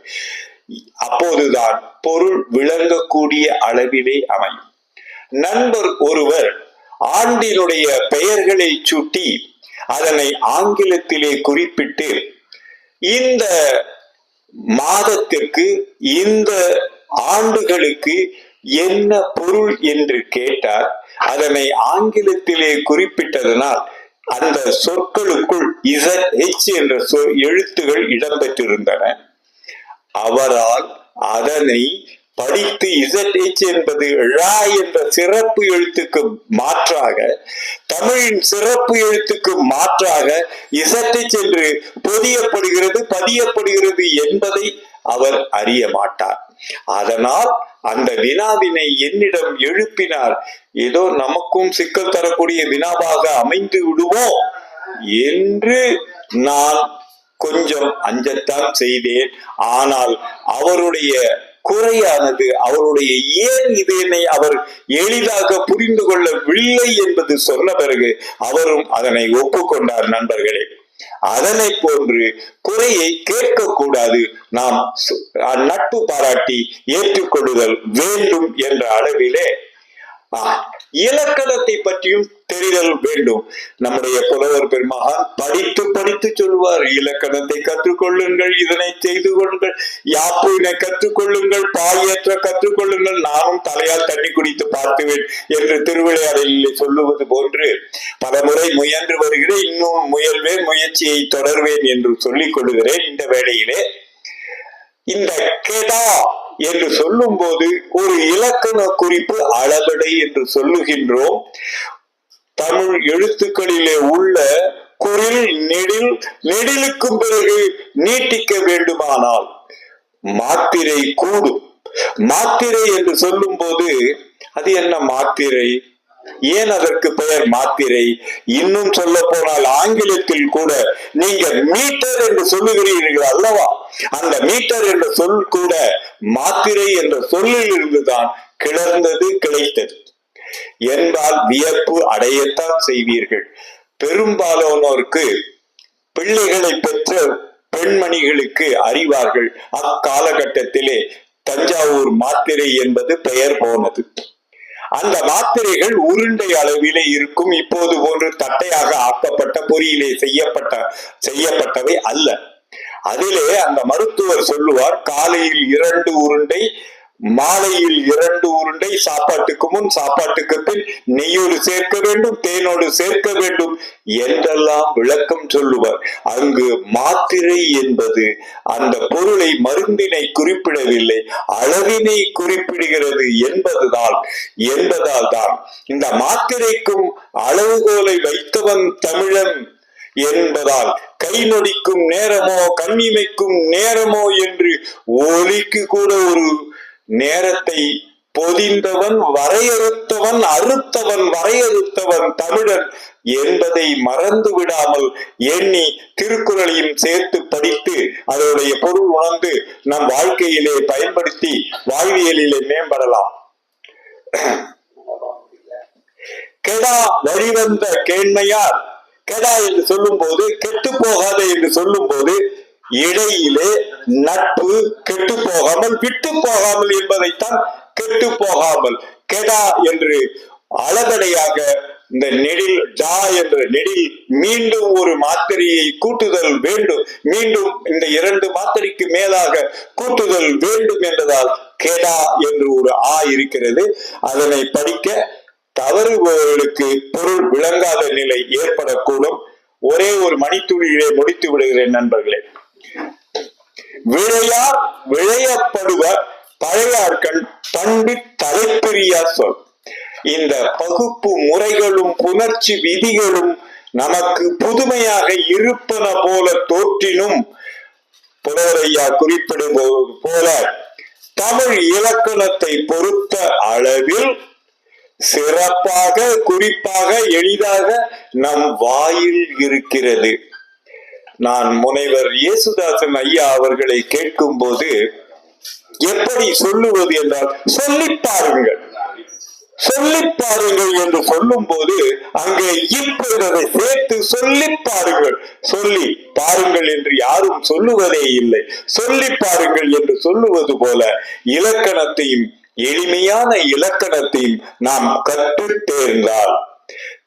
அப்போதுதான் பொருள் விளங்கக்கூடிய அளவிலே அமையும். நண்பர் ஒருவர் ஆண்டினுடைய பெயர்களை சுட்டி அதனை ஆங்கிலத்திலே குறிப்பிட்டு இந்த மாதத்திற்கு இந்த ஆண்டுகளுக்கு என்ன பொருள் என்று கேட்டார். அதனை ஆங்கிலத்திலே குறிப்பிட்டதனால் அந்த சொற்களுக்குள் ZH என்ற எழுத்துகள் இடம்பெற்றிருந்தன. அவரால் அதனை படித்து ZH என்பது ழ என்ற சிறப்பு எழுத்துக்கு மாற்றாக, தமிழின் சிறப்பு எழுத்துக்கு மாற்றாக ZH என்று பதியப்படுகிறது என்பதை அவர் அறிய மாட்டார். அதனால் அந்த வினாவினை என்னிடம் எழுப்பினார். ஏதோ நமக்கும் சிக்கல் தரக்கூடிய வினாவாக அமைந்து விடுமோ என்று நான் கொஞ்சம் அஞ்சத்தான் செய்தேன். ஆனால் அவருடைய குறையானது, அவருடைய ஏன் இதனை அவர் எளிதாக புரிந்து கொள்ளவில்லை என்பது சொன்ன பிறகு அவரும் அதனை ஒப்புக்கொண்டார். நண்பர்களே, அதனை போன்று குறையை கேட்கக்கூடாது, நாம் நட்பு பாராட்டி ஏற்றுக்கொள்ளுதல் வேண்டும் என்ற அளவிலே இலக்கணத்தை பற்றியும் தெரிதல் வேண்டும். நம்முடைய புலவர் பெருமகன் படித்து படித்து சொல்வார், இலக்கணத்தை கற்றுக்கொள்ளுங்கள், இதனை செய்து கொள்ளுங்கள், யாப்பினை கற்றுக்கொள்ளுங்கள், பாயற்ற கற்றுக்கொள்ளுங்கள், நானும் தலையால் தண்ணி குடித்து பார்த்துவேன் என்று திருவிளையாடலில் சொல்லுவது போன்று பலமுறை முயன்று வருகிறேன், இன்னும் முயல்வேன், முயற்சியை தொடர்வேன் என்று சொல்லிக் கொள்கிறேன். இந்த வேளையிலே இந்த கெடா என்று சொல்லும் போது ஒரு இலக்கண குறிப்பு அளபடை என்று சொல்லுகின்றோம். தமிழ் எழுத்துக்களிலே உள்ள குறில் நெடில், நெடிலுக்கும் பிறகு நீட்டிக்க வேண்டுமானால் மாத்திரை கூடும். மாத்திரை என்று சொல்லும் போது அது என்ன மாத்திரை, ஏன் அதற்கு பெயர் மாத்திரை? இன்னும் சொல்ல போனால் ஆங்கிலத்தில் கூட நீங்கள் மீட்டர் என்று சொல்லுகிறீர்கள் அல்லவா, அந்த மீட்டர் என்ற சொல் கூட மாத்திரை என்ற சொல்லில் இருந்துதான் கிளர்ந்தது, கிடைத்தது என்பால் வியப்பு அடையத்தான் செய்வீர்கள். பெரும்பாலானோருக்கு பிள்ளைகளை பெற்ற பெண்மணிகளுக்கு அறிவார்கள், அக்காலகட்டத்திலே தஞ்சாவூர் மாத்திரை என்பது பெயர் போனது. அந்த மாத்திரைகள் உருண்டை அளவிலே இருக்கும், இப்போது போன்று தட்டையாக ஆக்கப்பட்ட பொறியிலே செய்யப்பட்டவை அல்ல. அதிலே அந்த மருத்துவர் சொல்லுவார், காலையில் 2 உருண்டை, மாலையில் 2 உருண்டை, சாப்பாட்டுக்கு முன் சாப்பாட்டுக்கு பின் நெய்யோடு சேர்க்க வேண்டும், தேனோடு சேர்க்க வேண்டும் என்றெல்லாம் விளக்கம் சொல்லுவார். அங்கு மாத்திரை என்பது அந்த பொருளை, மருந்தினை குறிப்பிடவில்லை, அளவினை குறிப்பிடுகிறது என்பதால் தான் இந்த மாத்திரைக்கும் அளவுகோலை வைத்தவன் தமிழன் என்பதால் கை நொடிக்கும் நேரமோ கண்ணிமைக்கும் நேரமோ என்று ஒலிக்கு கூட ஒரு நேரத்தை பொதிந்தவன், வரையறுத்தவன், வரையறுத்தவன் தமிழன் என்பதை மறந்து விடாமல் எண்ணி திருக்குறளையும் சேர்த்து படித்து அதனுடைய பொருள் உணர்ந்து நம் வாழ்க்கையிலே பயன்படுத்தி வாழ்வியலிலே மேம்படலாம். கெடா வழிவந்த கேண்மையார், கெடா என்று சொல்லும் போது, கெட்டு போகாத என்று சொல்லும் போது இடையிலே நட்பு கெட்டு போகாமல், விட்டு போகாமல் என்பதைத்தான் கெட்டு போகாமல் கெடா என்று அளபடையாக இந்த நெடில் ஜா என்ற நெடில் மீண்டும் ஒரு மாத்திரையை கூட்டுதல் வேண்டும், மீண்டும் இந்த 2 மாத்திரைக்கு மேலாக கூட்டுதல் வேண்டும் என்றதால் கெடா என்று ஒரு ஆ இருக்கிறது. அதனை படிக்க தவறுபவர்களுக்கு பொருள் விளங்காத நிலை ஏற்படக்கூடும். ஒரே ஒரு மணித்துளியிலே முடித்து விடுகிறேன் நண்பர்களே. விழையார் விழையப்படுவர் பழையார்கண் பண்பு தலைப்பெரியா சொல். இந்த பகுப்பு முறைகளும் புணர்ச்சி விதிகளும் நமக்கு புதுமையாக இருப்பன போல தோற்றினும் புலவரையா குறிப்பிடுவது போல தமிழ் இலக்கணத்தை பொறுத்த அளவில் சிறப்பாக, குறிப்பாக, எளிதாக நம் வாயில் இருக்கிறது. நான் முனைவர் இயேசுதாசன் ஐயா அவர்களை கேட்கும் போது எப்படி சொல்லுவது என்றால், சொல்லி பாருங்கள், சொல்லி பாருங்கள் என்று சொல்லும் போது அங்கே இப்பதை சேர்த்து சொல்லி பாருங்கள், சொல்லி பாருங்கள் என்று யாரும் சொல்லுவதே இல்லை. சொல்லி பாருங்கள் என்று சொல்லுவது போல இலக்கணத்தையும், எளிமையான இலக்கணத்தையும் நாம் கற்று தேர்ந்தால்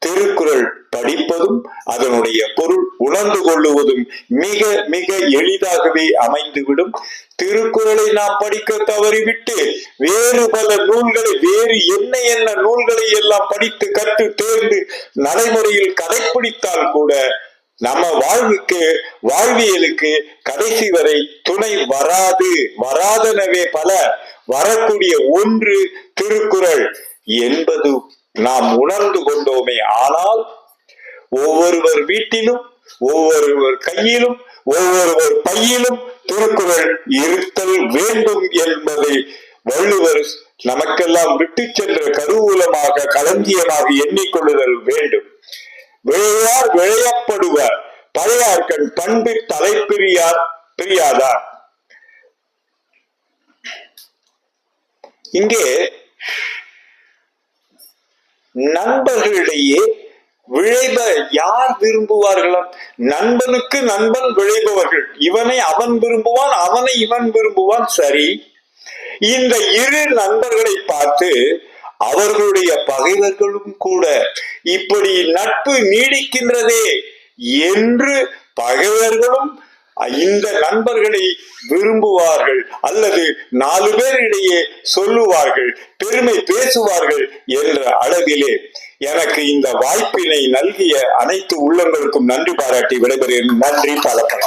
திருக்குறள் படிப்பதும் அதனுடைய பொருள் உணர்ந்து கொள்ளுவதும் மிக மிக எளிதாகவே அமைந்துவிடும். திருக்குறளை நாம் படிக்க தவறிவிட்டு வேறு பல நூல்களை, வேறு என்ன நூல்களை எல்லாம் படித்து கற்று தேர்ந்து நடைமுறையில் கடைபிடித்தால் கூட நம்ம வாழ்வியலுக்கு கடைசி வரை துணை வராதனவே பல வரக்கூடிய ஒன்று திருக்குறள் என்பது நாம் உணர்ந்து கொண்டோமே. ஆனால் ஒவ்வொருவர் வீட்டிலும், ஒவ்வொருவர் கையிலும், ஒவ்வொருவர் பையிலும் திருக்குறள் இருத்தல் வேண்டும் என்பதை வள்ளுவர் நமக்கெல்லாம் விட்டு சென்ற கருவூலமாக, களஞ்சியமாக எண்ணிக்கொள்ளுதல் வேண்டும். விழையார் விழையப்படுவர் பழையார்கண் பண்பு தலைப்பிரியாதா. இங்கே நண்பர்களிடையே விழைப யார் விரும்புவார்களாம்? நண்பனுக்கு நண்பன் விழைபவர்கள். இவனை அவன் விரும்புவான், அவனை இவன் விரும்புவான். சரி, இந்த இரு நண்பர்களை பார்த்து அவர்களுடைய பகைவர்களும் கூட இப்படி நட்பு நீடிக்கின்றதே என்று பகைவர்களும் இந்த நண்பர்களை விரும்புவார்கள் அல்லது 4 பேரிடையே சொல்லுவார்கள், பெருமை பேசுவார்கள் என்ற அளவிலே எனக்கு இந்த வாய்ப்பினை நல்கிய அனைத்து உள்ளங்களுக்கும் நன்றி பாராட்டி விடைபெறுகிறேன். நன்றி, பல பல.